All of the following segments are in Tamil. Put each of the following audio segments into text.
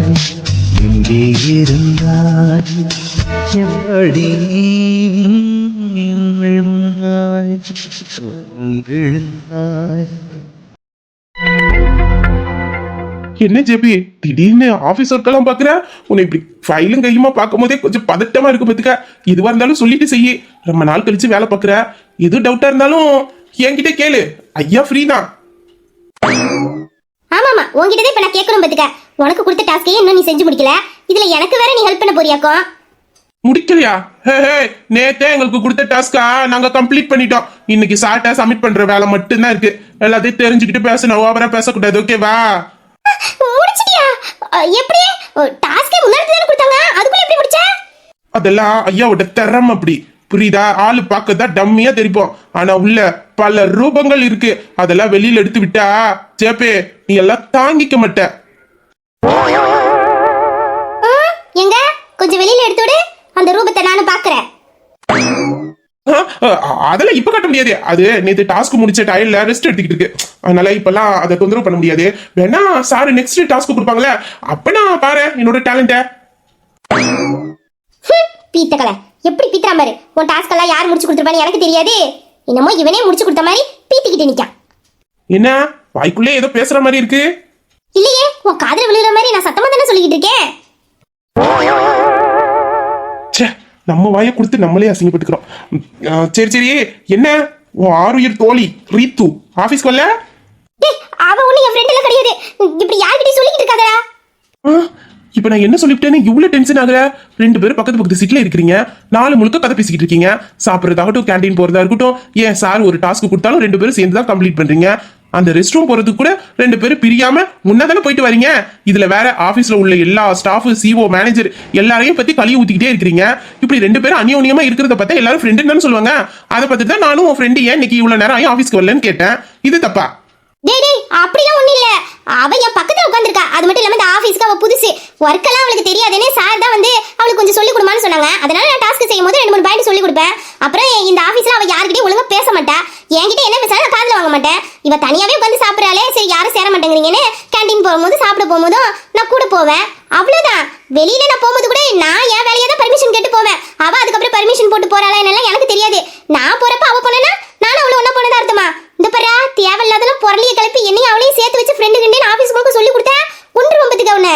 எங்கே இருந்தாய் எப்படி விழுந்தாய் விழுந்தாய். என்ன ஜேபி திடீர்னு ஆபீஸ் ஒர்க்கெல்லாம் பாக்குற? உன்னை இப்படி ஃபைலும் கையுமா பார்க்கும் போதே கொஞ்சம் பதட்டமா இருக்கு பத்துக்க. எதுவா இருந்தாலும் சொல்லிட்டு செய்யி. ரொம்ப நாள் கழிச்சு வேலை பாக்குற. எது டவுட்டா இருந்தாலும் என்கிட்ட கேளு, ஐயா ஃப்ரீ தான். ஆமாமா, உன்கிட்டதே இப்ப நான் கேட்கணும் பத்துக்க. உனக்கு கொடுத்த டாஸ்கையே இன்னும் நீ செஞ்சு முடிக்கல. இதுல எனக்கு வேற நீ ஹெல்ப் பண்ண போறியாக்கோ? முடிக்கலையா? நேத்தே எங்களுக்கு கொடுத்த டாஸ்கா நாங்க கம்ப்ளீட் பண்ணிட்டோம். இன்னைக்கு சாட்டா சப்மிட் பண்ற வேலை மட்டும்தான் இருக்கு. எல்லாத்தையும் தெரிஞ்சுக்கிட்டு பேசணும், ஓவரா பேசக்கூடாது. ஓகேவா? முடிச்சிட்டியா? எப்படி டாஸ்கே முன்னாடி தான கொடுத்தாங்க, அதுக்குள்ள எப்படி முடிச்ச? அதெல்லாம் ஐயாவோட திறமை அப்படி, புரியுதா? ஆளு பார்க்கதான் டம்மியா தெரிப்போம், ஆனா உள்ள பல ரூபங்கள் இருக்கு. அதெல்லாம் வெளியில எடுத்து விட்டா ஜேபே நீ எல்லாம் தாங்கிக்க மாட்ட. எங்க கொஞ்சம் வெளியில எடுத்து விடு, அந்த ரூபத்தை நானும் பாக்குறேன். அதெல்லாம் இப்ப கட்ட முடியாது. அது நேத்து டாஸ்க் முடிச்ச டயர்ல ரெஸ்ட் எடுத்துக்கிட்டு இருக்கு. அதனால இப்பெல்லாம் அதை தொந்தரவு பண்ண முடியாது. வேணா சார் நெக்ஸ்ட் டாஸ்க் கொடுப்பாங்களே, அப்ப நான் பாரு என்னோட டேலண்ட. பீத்தக்கல எப்படி பீத்தறா பாரு. உன் டாஸ்க் எல்லாம் யார் முடிச்சு கொடுத்துருப்பான்னு எனக்கு தெரியாது. என்னமோ இவனே முடிச்சு கொடுத்த மாதிரி பீத்திக்கிட்டு நிக்கான். என்ன வாய்க்குள்ளே ஏதோ பேசுற மாதிரி இருக்கு? இல்லையே, உன் காதுல விழுற மாதிரி நான் சத்தமா தானே சொல்லிக்கிட்டு இருக்கேன். நம்ம வாயை கொடுத்து நம்மளே அசிங்கப்பட்டுக்கிறோம். சரி சரி, என்ன உன் ஆறுயிர் தோழி ரீத்து ஆபீஸ்க்கு வரல? அவ ஒண்ணு என் ஃப்ரெண்ட் எல்லாம் கிடையாது. இப்படி யார்கிட்டயும் சொல்லிக்கிட்டு இருக்காதடா. இப்ப நான் என்ன சொல்லிவிட்டேன்னு இவ்வளவு டென்ஷன் ஆகுற? ரெண்டு பேரும் பக்கத்து பக்கத்து சீட்ல இருக்கிறீங்க, நாலு முழுக்க கதை பேசிக்கிட்டு இருக்கீங்க. சாப்பிட்றதாகட்டும், கேண்டீன் போறதா இருக்கட்டும், ஏன் சார் ஒரு டாஸ்க் கொடுத்தாலும் ரெண்டு பேரும் சேர்ந்து தான் கம்ப்ளீட் பண்றீங்க. அந்த ரெஸ்ட் ரூம் போறதுக்கு கூட ரெண்டு பேரும் பிரியாம முன்னதானே போயிட்டு வரீங்க. இதுல வேற ஆபீஸ்ல உள்ள எல்லா ஸ்டாஃப், சிஓ, மேனேஜர் எல்லாரையும் பத்தி கழுவி ஊத்திக்கிட்டே இருக்கிறீங்க. இப்படி ரெண்டு பேரும் அந்யோன்யமா இருக்கிறத பார்த்தா எல்லாரும் ஃப்ரெண்டுன்னு சொல்லுவாங்க. அதை பார்த்துட்டு தான் நானும் உன் ஃப்ரெண்டு ஏன் இன்னைக்கு இவ்வளவு நேரம் ஆஃபீஸ்க்கு வரலன்னு கேட்டேன். இது தப்பா? டேய் அப்படிலாம் ஒண்ணு இல்ல. அவ என் பக்கத்துல உட்கார்ந்திருக்கா. அது மட்டும் இல்லாம இந்த ஆபீஸ்க்கு அவ புதுசு, ஒர்க் எல்லாம் அவளுக்கு தெரியாதுன்னு சார் தான் வந்து அவளுக்கு கொஞ்சம் சொல்லி கொடுமான்னு சொன்னாங்க. அதனால நான் டாஸ்க் செய்யும் போது 2-3 பாயிண்ட் சொல்லி கொடுப்பேன். அப்புறம் இந்த ஆபீஸ்ல அவ யார்கிட்டயும் ஒழுங்கா பேச மாட்டா. என்கிட்ட என்ன பேசாலும் நான் காதுல வாங்க மாட்டேன். இவ தனியாவே உட்கார்ந்து சாப்பிடறாளே, சரி யாரும் சேர மாட்டேங்கிறீங்கன்னு கேண்டீன் போகும்போது சாப்பிட போகும்போதும் நான் கூட போவேன். அவ்வளவுதான். வெளியில நான் போகும்போது கூட நான் என் வேலையை தான் பர்மிஷன் கேட்டு போவேன். அவ அதுக்கப்புறம் பர்மிஷன் போட்டு போறாளா என்னெல்லாம் எனக்கு தெரியாது. நான் போறப்ப அவ போனா நானும் அவளை ஒண்ணா போனதா அர்த்தமா? இந்த பரா தேவையில்லாதெல்லாம் பொருளிய கிளப்பி என்னையும் அவளையும் சேர்த்து வச்சு ஃப்ரெண்டு கிண்டே ஆபீஸ் முழுக்க சொல்லி கொடுத்தா ஒன்று ரொம்பத்துக்கு அவனை.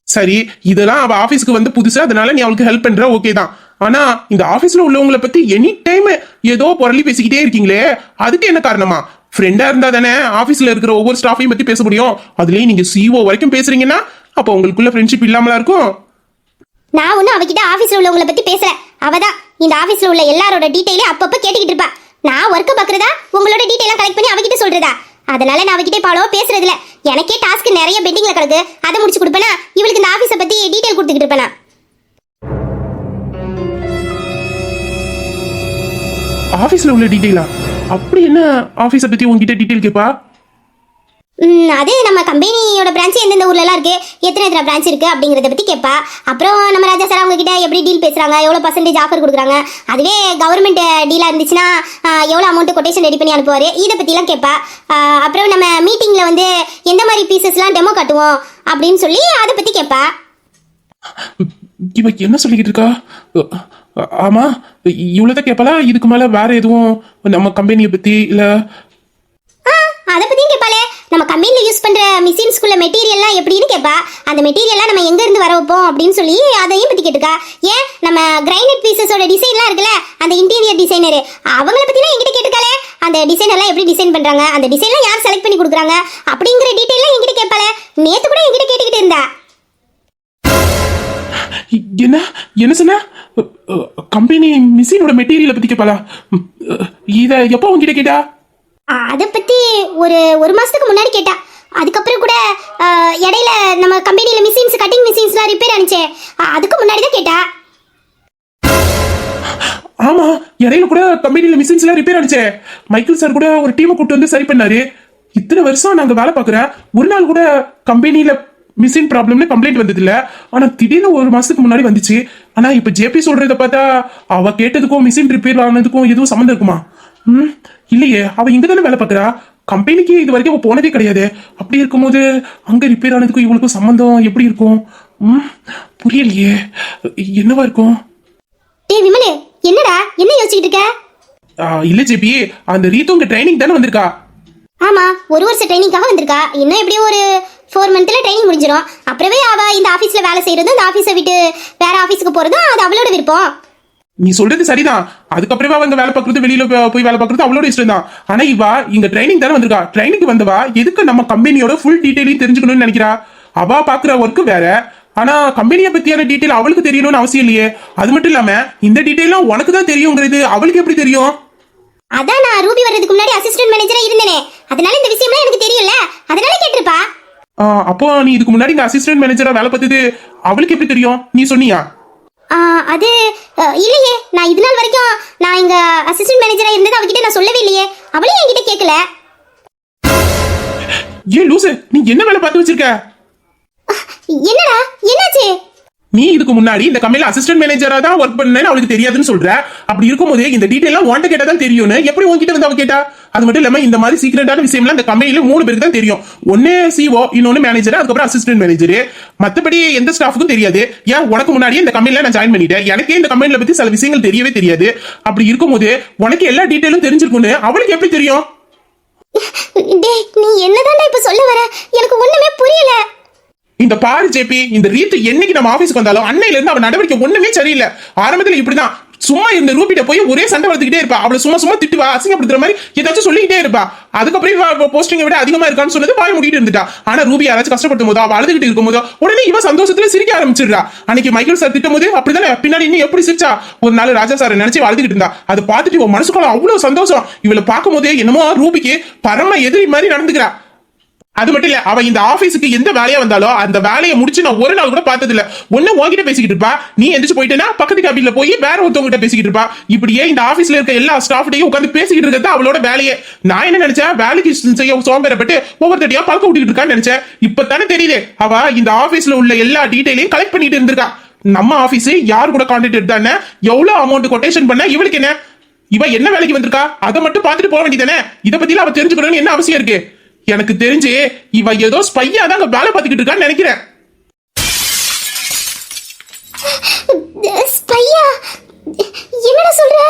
சரி, இதெல்லாம் அவ ஆபீஸ்க்கு வந்து புதுசு, அதனால நீ அவளுக்கு ஹெல்ப் பண்ற, ஓகே தான். ஆனா இந்த ஆபீஸ்ல உள்ளவங்களை பத்தி எனி டைம் ஏதோ பொருளி பேசிக்கிட்டே இருக்கீங்களே, அதுக்கு என்ன காரணமா? ஃப்ரெண்டா இருந்தா தானே ஆபீஸ்ல இருக்கிற ஒவ்வொரு ஸ்டாஃபையும் பத்தி பேச முடியும். அதுலயும் நீங்க சிஓ வரைக்கும் பேசுறீங்கன்னா அப்ப உங்களுக்குள்ள ஃப்ரெண்ட்ஷிப் இல்லாமலா இருக்கும்? நான் ஒன்னும் அவகிட்ட ஆபீஸ்ல உள்ளவங்களை பத்தி பேசல. அவதான் இந்த ஆபீஸ்ல உள்ள எல்லாரோட டீடைலே அப்பப்ப கேட்டுக்கிட்டு இருப்பா. நான் ஒர்க் பாக்குறதா உங்களோட டீடைலாம் கலெக்ட் பண்ணி அவகிட்ட சொல்றதா? அதனால நான் அவகிட்ட பாலோ பேசுறது இல்ல. எனக்கே டாஸ்க் நிறைய பெண்டிங்ல கிடக்கு, அதை முடிச்சு கொடுப்பேனா இவளுக்கு இந்த ஆபீஸை பத்தி டீடைல் கொடுத்துக்கிட்டு இருப்பேனா? ஆபீஸ்ல உள்ள டீடைலா? அப்படி என்ன ஆபீஸை பத்தி உங்ககிட்ட டீடைல் கேப்பா? அது நம்ம கம்பெனியோட பிரான்ச் எந்தெந்த ஊர்ல எல்லாம் இருக்கு, எத்தனை பிரான்ச் இருக்கு அப்படிங்கறத பத்தி கேட்பா. அப்புறம் நம்ம ராஜா சார் அவங்க கிட்ட எப்படி டீல் பேசுறாங்க, எவ்வளவு பர்சன்டேஜ் ஆஃபர் கொடுக்குறாங்க, அதுவே கவர்மெண்ட் டீலா இருந்துச்சுன்னா எவ்வளவு அமௌண்ட் கொட்டேஷன் ரெடி பண்ணி அனுப்புவாரு, இதை பத்தி எல்லாம் கேட்பா. அப்புறம் நம்ம மீட்டிங்ல வந்து எந்த மாதிரி பீசஸ் எல்லாம் டெமோ காட்டுவோம் அப்படின்னு சொல்லி அதை பத்தி கேட்பா. இவ என்ன சொல்லிக்கிட்டு இருக்கா? ஆமா, இவ்வளவுதான் கேட்பாளா? இதுக்கு மேல வேற எதுவும் நம்ம கம்பெனியை பத்தி இல்ல? அதை பத்தியும் கேட்பாளே. நம்ம கம்பெனில யூஸ் பண்ற மிஷின்ஸ்குள்ள மெட்டீரியல்லாம் எப்படின்னு கேட்பா. அந்த மெட்டீரியல்லாம் நம்ம எங்க இருந்து வர வைப்போம் அப்படின்னு சொல்லி அதையும் பத்தி கேட்டுக்கா. ஏன் நம்ம கிரைனைட் பீசஸோட டிசைன்லாம் இருக்குல்ல, அந்த இன்டீரியர் டிசைனர் அவங்கள பத்திலாம் என்கிட்ட கேட்டுக்காளே. அந்த டிசைன் எல்லாம் எப்படி டிசைன் பண்றாங்க, அந்த டிசைன்லாம் யார் செலக்ட் பண்ணி கொடுக்குறாங்க அப்படிங்கிற டீடைல்லாம் என்கிட்ட கேட்பாளே. நேத்து கூட என்கிட்ட கேட்டுக்கிட்டு இருந்தா. என்ன என்ன சொன்ன? கம்பெனி மிஷினோட மெட்டீரியலை பத்தி கேட்பாளா? இத எப்போ உங்ககிட்ட கேட்டா? அதை பத்தி ஒரு மாசத்துக்கு முன்னாடி கேட்டா. அதுக்கப்புறம் கூட இடையில நம்ம கம்பெனில மிஷின்ஸ், கட்டிங் மிஷின்ஸ்லாம் ரிப்பேர் ஆனிச்சே, அதுக்கு முன்னாடி தான் கேட்டா. ஆமா, இடையில கூட கம்பெனில மிஷின்ஸ்லாம் ரிப்பேர் ஆனிச்சே. மைக்கேல் சார் கூட ஒரு டீமை கூப்பிட்டு வந்து சரி பண்ணாரு. இத்தனை வருஷம் நாங்க வேலை பார்க்குறேன், ஒரு நாள் கூட கம்பெனில மிஷின் ப்ராப்ளம்னு கம்ப்ளைண்ட் வந்தது இல்ல. ஆனா திடீர்னு ஒரு மாசத்துக்கு முன்னாடி வந்துச்சு. ஆனா இப்ப ஜேபி சொல்றத பார்த்தா அவ கேட்டதுக்கும் மிஷின் ரிப்பேர் ஆனதுக்கும் எதுவும் சம்மந்தம் இருக்குமா? இல்லையே, அவ இங்க தானே வேலை பார்க்கறா. கம்பெனிக்கு இது வரைக்கும் அவ போனதே கிடையாது. அப்படி இருக்கும்போது அங்க ரிப்பேர் ஆனதுக்கும் இவளுக்கும் சம்பந்தம் எப்படி இருக்கும்? புரியலையே, என்னவா இருக்கும்? டேய் விமலு, என்னடா என்ன யோசிச்சுட்டு இருக்க? இல்ல ஜேபி, அந்த ரீத்து உங்க ட்ரைனிங் தானே வந்திருக்கா? ஆமா, ஒரு வருஷம் ட்ரைனிங்காக வந்திருக்கா. இன்னும் எப்படியும் ஒரு 4 மந்த்ல ட்ரைனிங் முடிஞ்சிடும். அப்புறமே அவ இந்த ஆபீஸ்ல வேலை செய்யறதும் இந்த ஆபீஸை விட்டு வேற ஆபீஸ்க்கு போறதும் அது அவளோட விருப்பம். நீ சொல்றது சரிதான். அதுக்கப்புறமா அவங்க வேலை பார்க்கறது, வெளியில போய் வேலை பார்க்கறது அவளோட இஷ்டம் தான். ஆனா இவா இங்க ட்ரைனிங் தானே வந்திருக்கா. ட்ரைனிங்க்கு வந்தவா எதுக்கு நம்ம கம்பெனியோட ஃபுல் டீடைலையும் தெரிஞ்சுக்கணும்னு நினைக்கிறா? அவ பாக்குற ஒர்க் வேற, ஆனா கம்பெனியை பத்தியான டீடைல் அவளுக்கு தெரியணும்னு அவசியம் இல்லையே. அது மட்டும் இல்லாம இந்த டீடைலும் உனக்கு தான் தெரியுங்கிறது அவளுக்கு எப்படி தெரியும்? அதான் நான் ரூபி வர்றதுக்கு முன்னாடி அசிஸ்டன்ட் மேனேஜரா இருந்தேனே, அதனால இந்த விஷயம்லாம் எனக்கு தெரியும்ல, அதனால கேட்டிருப்பா. அப்போ நீ இதுக்கு முன்னாடி இங்க அசிஸ்டன்ட் மேனேஜரா வேலை பார்த்தது அவளுக்கு எப்படி தெரியும்? நீ சொன்னியா? அது இல்லையே, நான் இது நாள் வரைக்கும் நான் இங்க அசிஸ்டன்ட் மேனேஜரா இருந்தது அவகிட்ட நான் சொல்லவே இல்லையே. அவளே என்கிட்ட கேட்கல. ஏன் லூசு, நீ என்ன வேலை பார்த்து வச்சிருக்க? என்னடா என்னாச்சு? நீ இதுக்கு முன்னாடி இந்த கம்பெனில அசிஸ்டன்ட் மேனேஜரா தான் ஒர்க் பண்ணேன்னு அவளுக்கு தெரியாதுன்னு சொல்ற. அப்படி இருக்கும்போது இந்த டீடைல்லாம் உன்கிட்ட கேட்டா தான் தெரியும்னு எப்படி உன்கிட்ட வந்து அவ கேட்டா? அது மட்டும் இல்லாம இந்த மாதிரி சீக்ரெட்டான விஷயம்லாம் இந்த கம்பெனில 3 பேருக்கு தான் தெரியும். ஒன்னு சிஓ, இன்னொன்னு மேனேஜர், அதுக்கப்புறம் அசிஸ்டன்ட் மேனேஜர். மத்தபடி எந்த ஸ்டாஃப்க்கும் தெரியாது. ஏன் உனக்கு முன்னாடியே இந்த கம்பெனில நான் ஜாயின் பண்ணிட்டேன். எனக்கே இந்த கம்பெனில பத்தி சில விஷயங்கள் தெரியவே தெரியாது. அப்படி இருக்கும்போது உனக்கு எல்லா டீடைலும் தெரிஞ்சிருக்கும்னு அவளுக்கு எப்படி தெரியும்? டேய், நீ என்னதான்டா இப்ப சொல்ல வர? எனக்கு ஒண்ணுமே புரியல. இந்த பாரு ஜேபி, இந்த ரீத்து என்னைக்கு நம்ம ஆபீஸ்க்கு வந்தாலும் அன்னையில இருந்து அவ நடவடிக்கை ஒண்ணுமே சரியில்லை. ஆரம்பத்துல இப்படிதான் சும்மா இந்த ரூபிட்ட போய் ஒரே சண்டை வளர்த்துக்கிட்டே இருப்பா. அவளை சும்மா திட்டுவா, அசிங்கப்படுத்துற மாதிரி ஏதாச்சும் சொல்லிக்கிட்டே இருப்பா. அதுக்கப்புறம் போஸ்டிங்கை விட அதிகமா இருக்கான்னு சொன்னது பாய் முடிட்டு இருந்துட்டா. ஆனா ரூபி யாராச்சும் கஷ்டப்படும் போதோ, அவ அழுதுகிட்டு இருக்கும் போதோ உடனே இவ சந்தோஷத்துல சிரிக்க ஆரம்பிச்சிடுறா. அன்னைக்கு மைக்கேல் சார் திட்டும் போது அப்படிதானே பின்னாடி இன்னும் எப்படி சிரிச்சா? ஒரு நாள் ராஜா சார் நினைச்சு அழுதுகிட்டு இருந்தா. அதை பார்த்துட்டு இவன் மனசுக்குள்ள அவ்வளவு சந்தோஷம். இவளை பார்க்கும் போதே என்னமோ ரூபிக்கு பரம எதிரி மாதிரி நடந்துக்கிறா. அது மட்டும் இல்ல, அவ இந்த ஆபீஸுக்கு எந்த வேலையா வந்தாலும் அந்த வேலையை முடிச்சு நான் ஒரு நாள் கூட பார்த்தது இல்ல. ஒண்ணு உன்கிட்ட பேசிக்கிட்டு இருப்பா, நீ எந்திரிச்சு போயிட்டேன்னா பக்கத்து கேபின்ல போய் வேற ஒருத்தவங்க பேசிக்கிட்டு இருப்பா. இப்படியே இந்த ஆபீஸ்ல இருக்க எல்லா ஸ்டாஃப்டையும் உட்காந்து பேசிக்கிட்டு இருக்கிறது அவளோட வேலையே. நான் என்ன நினைச்சேன், வேலைக்கு செய்ய சோம்பேறப்பட்டு ஒவ்வொருத்தட்டியா பழக்க விட்டுக்கிட்டு இருக்கான்னு நினைச்சேன். இப்பதானே தெரியுது அவ இந்த ஆபீஸ்ல உள்ள எல்லா டீடைலையும் கலெக்ட் பண்ணிட்டு இருந்திருக்கா. நம்ம ஆபீஸ் யாரு கூட கான்டாக்ட் எடுத்தானே, எவ்வளவு அமௌண்ட் கொட்டேஷன் பண்ண, இவளுக்கு என்ன? இவ என்ன வேலைக்கு வந்திருக்கா அதை மட்டும் பார்த்துட்டு போக வேண்டியதானே. இதை பத்தில அவ தெரிஞ்சுக்கணும்னு என்ன அவசியம் இருக்கு? எனக்கு தெரிஞ்சு இவ ஏதோ ஸ்பையா தான் வேலை பார்த்துக்கிட்டு இருக்கான்னு நினைக்கிறேன். ஸ்பையா? என்னடா சொல்ற?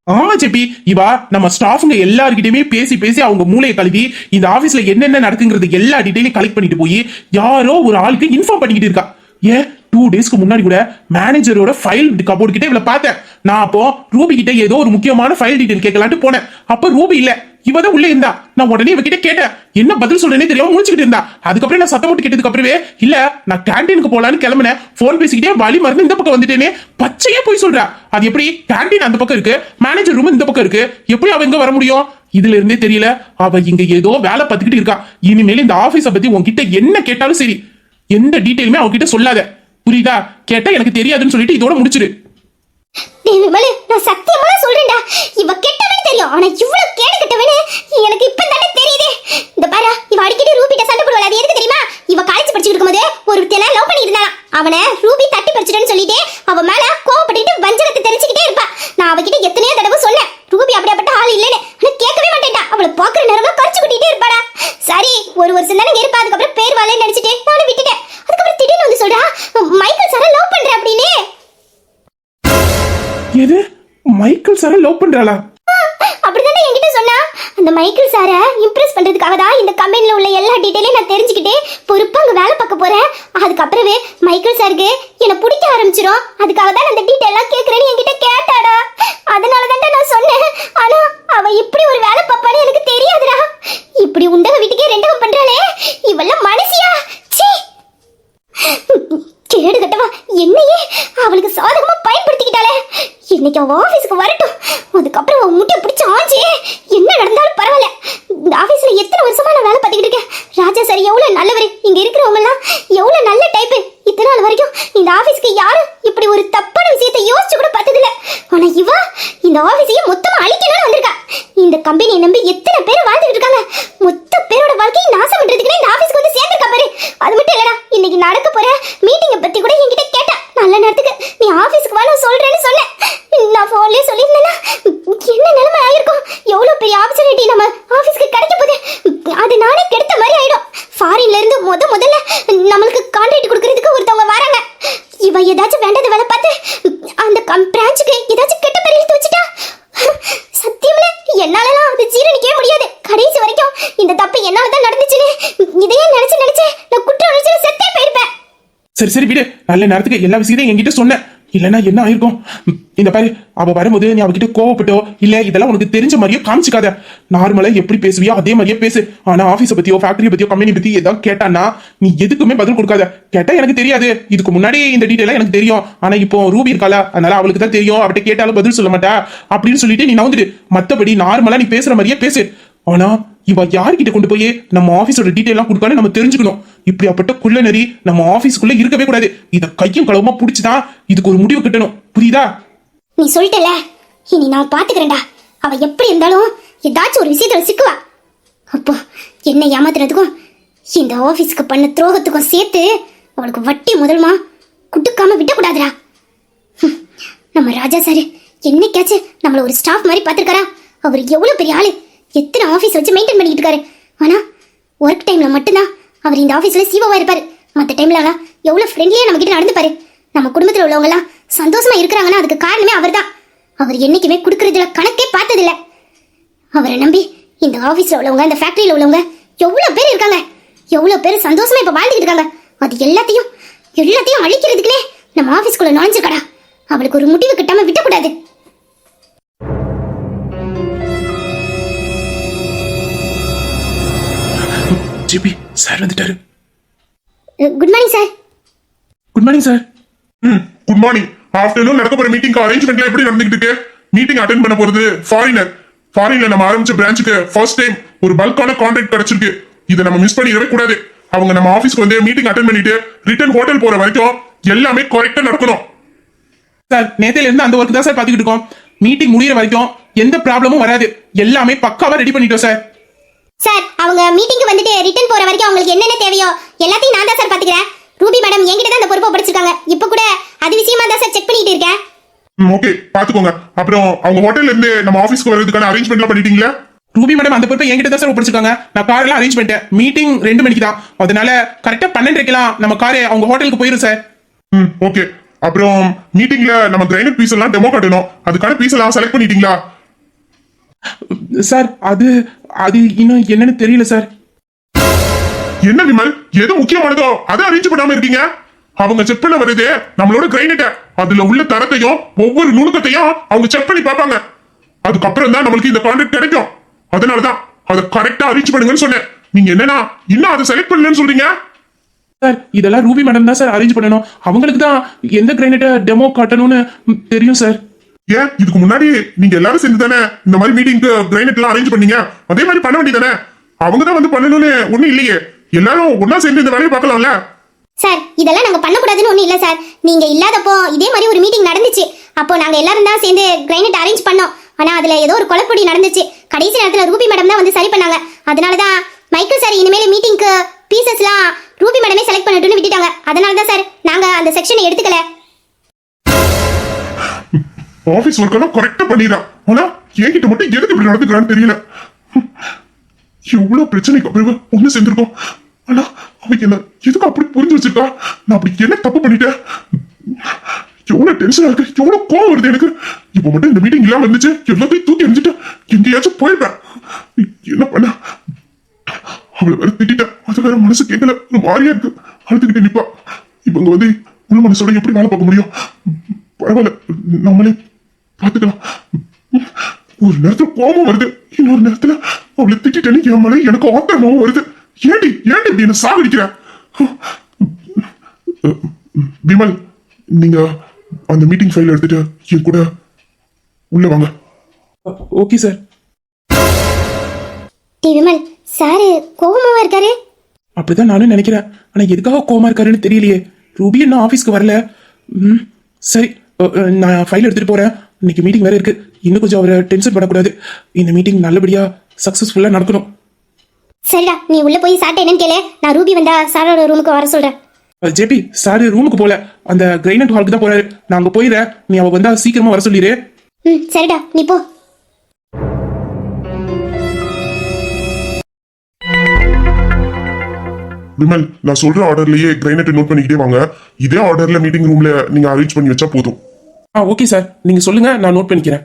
ஆமா ஜெபி, இவா நம்ம ஸ்டாஃப்ங்க எல்லார்கிட்டயுமே பேசி பேசி அவங்க மூளையை கழுவி இந்த ஆபீஸ்ல என்னென்ன நடக்குங்கிறது எல்லா டீடைலையும் கலெக்ட் பண்ணிட்டு போய் யாரோ ஒரு ஆளுக்கு இன்ஃபார்ம் பண்ணிக்கிட்டு இருக்கா. ஏன் 2 டேஸ்க்கு முன்னாடி கூட மேனேஜரோட ஃபைல் கபோர்டு கிட்ட இவளை பார்த்தேன். நான் அப்போ ரூபி கிட்ட ஏதோ ஒரு முக்கியமான ஃபைல் டீடைல் கேட்கலான்ட்டு போனேன். அப்ப ரூபி இல்ல, இவதான் உள்ள இருந்தா. நான் உடனே இவகிட்ட கேட்டேன், என்ன பதில் சொல்றேனே தெரியாம முடிச்சுக்கிட்டு இருந்தா. அதுக்கப்புறம் நான் சத்தம் போட்டு கேட்டதுக்கு அப்புறமே இல்ல நான் கேண்டீனுக்கு போலான்னு கிளம்பினேன். போன் பேசிக்கிட்டே வழி மறந்து இந்த பக்கம் வந்துட்டேனே. பச்சையா போய் சொல்றா. அது எப்படி? கேண்டீன் அந்த பக்கம் இருக்கு, மேனேஜர் ரூம் இந்த பக்கம் இருக்கு, எப்படி அவ இங்க வர முடியும்? இதுல இருந்தே தெரியல அவ இங்க ஏதோ வேலை பார்த்துக்கிட்டு இருக்கா. இனிமேல் இந்த ஆபீஸ பத்தி உன்கிட்ட என்ன கேட்டாலும் சரி, எந்த டீடைலுமே அவகிட்ட சொல்லாத, புரியுதா? கேட்டா எனக்கு தெரியாதுன்னு சொல்லிட்டு இதோட முடிச்சிரு. நான் சத்தியமா சொல்றேன்டா, இவ கெட்டவனு தெரியும். ஆனா இவ்வளவு கேடு கெட்டவனு எனக்கு இப்ப தானே தெரியுதே. இந்த பாரு, இவ அடிக்கடி ரூபிட்ட சண்டை போடுவாள. அது எதுக்கு தெரியுமா? இவ காலேஜ் படிச்சிட்டு இருக்கும்போது ஒரு தெல லவ் பண்ணிட்டு இருந்தா. அவனை ரூபி தட்டி பறிச்சிட்டேன்னு சொல்லிட்டு அவ மேல கோவப்பட்டுட்டு வஞ்சகத்தை தெரிஞ்சுக்கிட்டே இருப்பா. நான் அவகிட்ட எத்தனையோ தடவை சொன்னேன், ரூபி அப்படியாப்பட்ட ஆள் இல்லைன்னு. ஆனா கேட்கவே மாட்டேன்டா. அவளை பாக்குற நேரமா கரிச்சு கூட்டிட்டே இருப்பாடா. சரி, ஒரு வருஷம் தானே இருப்பா. அதுக்கப்புறம் பேர் வாழன்னு நினைச்சிட்டு நானும் விட்டுட்டேன். அதுக்கப்புறம் திடீர்னு வந்து சொல்றா மைக்கேல் சார லவ் பண்ற அப்படின்னு. எது? மைக்கேல் சார லவ் பண்றாளா? அப்படிதானே என்கிட்ட சொன்னா. அந்த மைக்கேல் சார இம்ப்ரெஸ் பண்றதுக்காக தான் இந்த கம்பெனில உள்ள எல்லா டீடைலையும் நான் தெரிஞ்சுக்கிட்டு பொறுப்பா அங்க வேலை பார்க்க போறேன். அதுக்கப்புறமே மைக்கேல் சாருக்கு என்ன பிடிக்க ஆரம்பிச்சிரும். அதுக்காக தான் அந்த டீடைல் எல்லாம் கேக்குறேன்னு என்கிட்ட கேட்டாடா. அதனால தான் நான் சொன்னேன். ஆனா அவ இப்படி ஒரு வேலை பார்ப்பான்னு எனக்கு தெரியாதுடா. இப்படி உண்டக வீட்டுக்கே ரெண்டகம் பண்றாளே, இவெல்லாம் மனுஷியா? சீ, கேடு கட்டவா என்னையே அவளுக்கு சாதகமா பயன்படுத்திக்கிட்டாளே. இன்னைக்கு அவ ஆபீஸ்க்கு வரட்டும், அதுக்கப்புறம் அவன் முட்டை பிடிச்ச ஆச்சு. என்ன நடந்தாலும் பரவாயில்ல. இந்த ஆபீஸ்ல எத்தனை வருஷமா நான் வேலை பார்த்துக்கிட்டு இருக்கேன். ராஜா சார் எவ்வளவு நல்லவர், இங்க இருக்கிறவங்க எல்லாம் எவ்வளவு நல்ல டைப்பு. இத்தனை நாள் வரைக்கும் இந்த ஆபீஸ்க்கு யாரும் இப்படி ஒரு தப்பான விஷயத்தை யோசிச்சு கூட பார்த்தது இல்ல. ஆனா இவ இந்த ஆபீஸையே மொத்தமா அழிக்கணும்னு வந்திருக்கா. இந்த கம்பெனியை நம்பி எத்தனை பேர் வாழ்ந்துட்டு இருக்காங்க. மொத்த பேரோட வாழ்க்கையை நாசம் பண்றதுக்குன்னு இந்த ஆபீஸ்க்கு வந்து சேர்ந்திருக்கா பாரு. அது மட்டும் இல்லடா, இன்னைக்கு நடக்க போற மீட்டிங்கை பத்தி கூட என்கிட்ட கேட்டா. நல்ல நேரத்துக்கு நீ ஆபீஸ்க்கு வா நான் சொல்றேன்னு சொன்னேன். நான் போன்லயே சொல்லியிருந்தேன்னா என்ன நிலைமை ஆயிருக்கும். எவ்வளவு பெரிய ஆப்பர்ச்சுனிட்டி நம்ம ஆபீஸ்க்கு கிடைக்க போகுது. எல்லாம் என்னால தான் நடந்துச்சுன்னு இதையே நினைச்சு நினைச்சு நான் குற்ற உணர்ச்சியில செத்தே போயிருப்பேன். சரி சரி விடு, நல்ல நேரத்துக்கு எல்லா விஷயத்தையும் என்கிட்ட சொன்னேன். இல்லைன்னா என்ன ஆயிருக்கும்? இந்த பாரு, அவ வரும்போது நீ அவகிட்ட கோவப்பட்டோ இல்ல இதெல்லாம் உனக்கு தெரிஞ்ச மாதிரியே காமிச்சிக்காத. நார்மலா எப்படி பேசுவியோ அதே மாதிரியே பேசு. ஆனா ஆபீஸை பத்தியோ ஃபேக்டரி பத்தியோ கம்பெனி பத்தி ஏதாவது கேட்டானா நீ எதுக்குமே பதில் கொடுக்காத. கேட்டா எனக்கு தெரியாது, இதுக்கு முன்னாடி இந்த டீட்டெயிலா எனக்கு தெரியும், ஆனா இப்போ ரூபி இருக்காளா அதனால அவளுக்கு தான் தெரியும், அவட்ட கேட்டாலும் பதில் சொல்ல மாட்டா அப்படின்னு சொல்லிட்டு நீ நவுந்துடு. மத்தபடி நார்மலா நீ பேசுற மாதிரியே பேசு. ஆனா இவ யார்கிட்ட கொண்டு போய் நம்ம ஆபீஸோட டீட்டெயில் எல்லாம் கொடுக்கான்னு நம்ம தெரிஞ்சுக்கணும். இப்படியாப்பட்ட குள்ள நெறி நம்ம ஆபீஸ்க்குள்ள இருக்கவே கூடாது. இத கையும் களவுமா புடிச்சுதான் இதுக்கு ஒரு முடிவு கட்டணும், புரியுதா? நீ சொல்லிட்டல, இனி நான் பாத்துக்கிறேன்டா. அவ எப்படி இருந்தாலும் ஏதாச்சும் ஒரு விஷயத்துல சிக்குவா. அப்போ என்ன ஏமாத்துறதுக்கும் இந்த ஆபீஸ்க்கு பண்ண துரோகத்துக்கும் சேர்த்து அவளுக்கு வட்டி முதல்மா குடுக்காம விட்டக்கூடாதுடா. நம்ம ராஜா சார் என்னைக்காச்சும் நம்மள ஒரு ஸ்டாஃப் மாதிரி பாத்துருக்காரா? அவர் எவ்வளவு பெரிய ஆளு, எத்தனை ஆபீஸ் வச்சு மெயின்டைன் பண்ணிட்டு இருக்காரு. ஆனா ஒர்க் டைம்ல மட்டும்தான் அவர் இந்த ஆபீஸ்ல சிஓவா இருப்பாரு. மற்ற டைம்லலாம் எவ்வளவு ஃப்ரெண்ட்லியா நம்ம கிட்ட நடந்துப்பாரு. நம்ம குடும்பத்துல உள்ளவங்க எல்லாம் சந்தோஷமா இருக்கிறாங்கன்னா அதுக்கு காரணமே அவர்தான். அவர் என்னைக்குமே குடுக்கறதுல கணக்கே பார்த்ததில்ல. அவரை நம்பி இந்த ஆபீஸ்ல உள்ளவங்க, இந்த ஃபேக்டரியில உள்ளவங்க எவ்வளவு பேர் இருக்காங்க, எவ்வளவு பேர் சந்தோஷமா இப்ப வாழ்ந்துட்டு இருக்காங்க. அது எல்லாத்தையும் அழிக்கிறதுக்குனே நம்ம ஆபீஸ்க்குள்ள நுழைஞ்சிருக்கடா. அவளுக்கு ஒரு முடிவு கிட்டாம விட்டக்கூடாது. ஜிபி சார் வந்துட்டாரு. Good morning sir. Good morning sir. Good morning. Afternoon நடக்க போற மீட்டிங் அரேஞ்ச்மெண்ட்ல எப்படி நடந்துகிட்டு இருக்கு? மீட்டிங் அட்டென்ட் பண்ண போறது ஃபாரின்ல நம்ம ஆரம்பிச்ச பிரான்ச்சுக்கு ஃபர்ஸ்ட் டைம் ஒரு பல்கான கான்ட்ராக்ட் கிடைச்சிருக்கு. இதை நம்ம மிஸ் பண்ணிடவே கூடாது. அவங்க நம்ம ஆபீஸ்க்கு வந்து மீட்டிங் அட்டென்ட் பண்ணிட்டு ரிட்டர்ன் ஹோட்டல் போற வரைக்கும் எல்லாமே கரெக்டா நடக்கணும். சார் நேத்துல இருந்து அந்த ஒர்க் தான் சார் பாத்துக்கிட்டு இருக்கோம். மீட்டிங் முடியற வரைக்கும் எந்த ப்ராப்ளமும் வராது. எல்லாமே பக்காவா ரெடி பண்ணிட்டோம் சார். சார் அவங்க மீட்டிங்க்கு வந்துட்டு ரிட்டர்ன் போற வரைக்கும் அவங்களுக்கு என்னென்ன தேவையோ எல்லாத்தையும் நான் தான் சார் பாத்துக்கிறேன். ரூபி மேடம் என்கிட்ட தான் அந்த பொறுப்பை படிச்சிருக்காங்க. இப்போ கூட அது விஷயமா தான் சார் செக் பண்ணிட்டு இருக்கேன். ஓகே, பாத்துக்கோங்க. அப்புறம் அவங்க ஹோட்டல்ல இருந்து நம்ம ஆபீஸ்க்கு வரதுக்கான அரேஞ்ச்மெண்ட்லாம் பண்ணிட்டீங்களா? ரூபி மேடம் அந்த பொறுப்பை என்கிட்ட தான் சார் ஒப்படைச்சிருக்காங்க. நான் கார் எல்லாம் அரேஞ்ச் பண்ணிட்டேன். மீட்டிங் 2 மணிக்கு தான், அதனால கரெக்டா 12:30க்கெல்லாம் நம்ம கார் அவங்க ஹோட்டலுக்கு போயிரும் சார். ஓகே. அப்புறம் மீட்டிங்ல நம்ம கிரைனட் பீஸ் எல்லாம் டெமோ காட்டணும். அதுக்கான பீஸ் எல்லாம் செலக்ட் பண்ணிட்டீங்களா? சார் அது இன்னும் என்னன்னு தெரியல சார். என்ன விமல், எது முக்கியமானதோ அதை அரேஞ்ச் பண்ணாம இருக்கீங்க? அவங்க செக் பண்ண வருது நம்மளோட கிரைனட்ட, அதுல உள்ள தரத்தையும் ஒவ்வொரு நுணுக்கத்தையும் அவங்க செக் பண்ணி பார்ப்பாங்க. அதுக்கப்புறம் தான் நம்மளுக்கு இந்த கான்ட்ராக்ட் கிடைக்கும். அதனாலதான் அதை கரெக்டா அரேஞ்ச் பண்ணுங்கன்னு சொன்னேன். நீங்க என்னன்னா இன்னும் அதை செலக்ட் பண்ணலன்னு சொல்றீங்க? சார் இதெல்லாம் ரூபி மேடம் தான் சார் அரேஞ்ச் பண்ணணும். அவங்களுக்கு தான் எந்த கிரைனட்டை டெமோ காட்டணும்னு தெரியும் சார். ஏன் இதுக்கு முன்னாடி நீங்க எல்லாரும் சேர்ந்து தானே இந்த மாதிரி மீட்டிங்க்கு கிரைனட் எல்லாம் அரேஞ்ச் பண்ணீங்க? அதே மாதிரி பண்ண வேண்டியதானே? அவங்க தான் வந்து பண்ணணும்னு ஒண்ணும் இல்லையே. எல்லாரும் ஒன்னா சேர்ந்து இந்த வேலையை பார்க்கலாம்ல. சார் இதெல்லாம் நாங்க பண்ணக்கூடாதுன்னு ஒண்ணும் இல்ல சார். நீங்க இல்லாதப்போ இதே மாதிரி ஒரு மீட்டிங் நடந்துச்சு. அப்போ நாங்க எல்லாரும் தான் சேர்ந்து கிரைனட் அரேஞ்ச் பண்ணோம். ஆனா அதுல ஏதோ ஒரு குழப்படி நடந்துச்சு. கடைசி நேரத்துல ரூபி மேடம் தான் வந்து சரி பண்ணாங்க. அதனாலதான் மைக்கேல் சார் இனிமேல் மீட்டிங்க்கு பீசஸ்லாம் ரூபி மேடமே செலக்ட் பண்ணிட்டுன்னு விட்டுட்டாங்க. அதனாலதான் சார் நாங்க அந்த செக்ஷனை எடுத்துக்கல. ஆபீஸ் ஒர்க் எல்லாம் கரெக்டா பண்ணிடுறான். ஆனா என்கிட்ட மட்டும் எதுக்கு இப்படி நடந்துக்கிறான்னு தெரியல. எவ்வளவு பிரச்சனைக்கு அப்புறம் ஒண்ணு சேர்ந்திருக்கோம். ஆனா அவன் என்ன எதுக்கு அப்படி புரிஞ்சு வச்சிருக்கா? நான் அப்படி என்ன தப்பு பண்ணிட்டேன்? எவ்வளவு டென்ஷனா இருக்கு, எவ்வளவு கோவம் வருது எனக்கு. இப்ப மட்டும் இந்த மீட்டிங் இல்லாம இருந்துச்சு, எல்லாத்தையும் தூக்கி எறிஞ்சிட்டு எங்கேயாச்சும் போயிருப்பேன். என்ன பண்ண? அவளை வேற திட்டேன். அது வேற மனசு கேட்கல, ஒரு மாதிரியா இருக்கு. அழுதுகிட்டு நிப்பா. இவங்க வந்து உள்ள மனசோட எப்படி வேலை பார்க்க முடியும்? பரவாயில்ல, நம்மளே பாத்துக்கலாம். ஒரு நேரத்துல கோபம் வருது, இன்னொரு நேரத்துல அவளை திட்டேன்னு என் மேல எனக்கு ஆத்திரமாவும் வருது. ஏண்டி இப்படி என்ன சாகடிக்கிற? விமல், நீங்க அந்த மீட்டிங் ஃபைல் எடுத்துட்டு என் கூட உள்ள வாங்க. Okay sir. விமல் சார் கோபமாவா இருக்காரு? அப்படிதான் நானும் நினைக்கிறேன். ஆனா எதுக்காக கோவமா இருக்காருன்னு தெரியலையே. ரூபி இன்னும் ஆபீஸ்க்கு வரல. சரி, நான் ஃபைல் எடுத்துட்டு போறேன். இன்னைக்கு மீட்டிங் வேற இருக்கு. இன்னும் கொஞ்சம் அவரை டென்ஷன் பண்ணக்கூடாது. இந்த மீட்டிங் நல்லபடியா சக்சஸ்ஃபுல்லா நடக்கணும். சரிடா, நீ உள்ள போய் சாப்பிட்ட என்னன்னு கேளு. நான் ரூபி வந்தா சாரோட ரூமுக்கு வர சொல்றேன். ஜேபி சார் ரூமுக்கு போல, அந்த கிரைனட் ஹாலுக்கு தான் போறாரு. நான் அங்க போயிடுறேன். நீ அவ வந்தா சீக்கிரமா வர சொல்லிடு. சரிடா, நீ போ. விமல், நான் சொல்ற ஆர்டர்லயே கிரைனட் நோட் பண்ணிக்கிட்டே வாங்க. இதே ஆர்டர்ல மீட்டிங் ரூம்ல நீங்க அரேஞ்ச் பண்ணி வச்சா போதும். ஓகே சார், நீங்க சொல்லுங்க, நான் நோட் பண்ணிக்கிறேன்.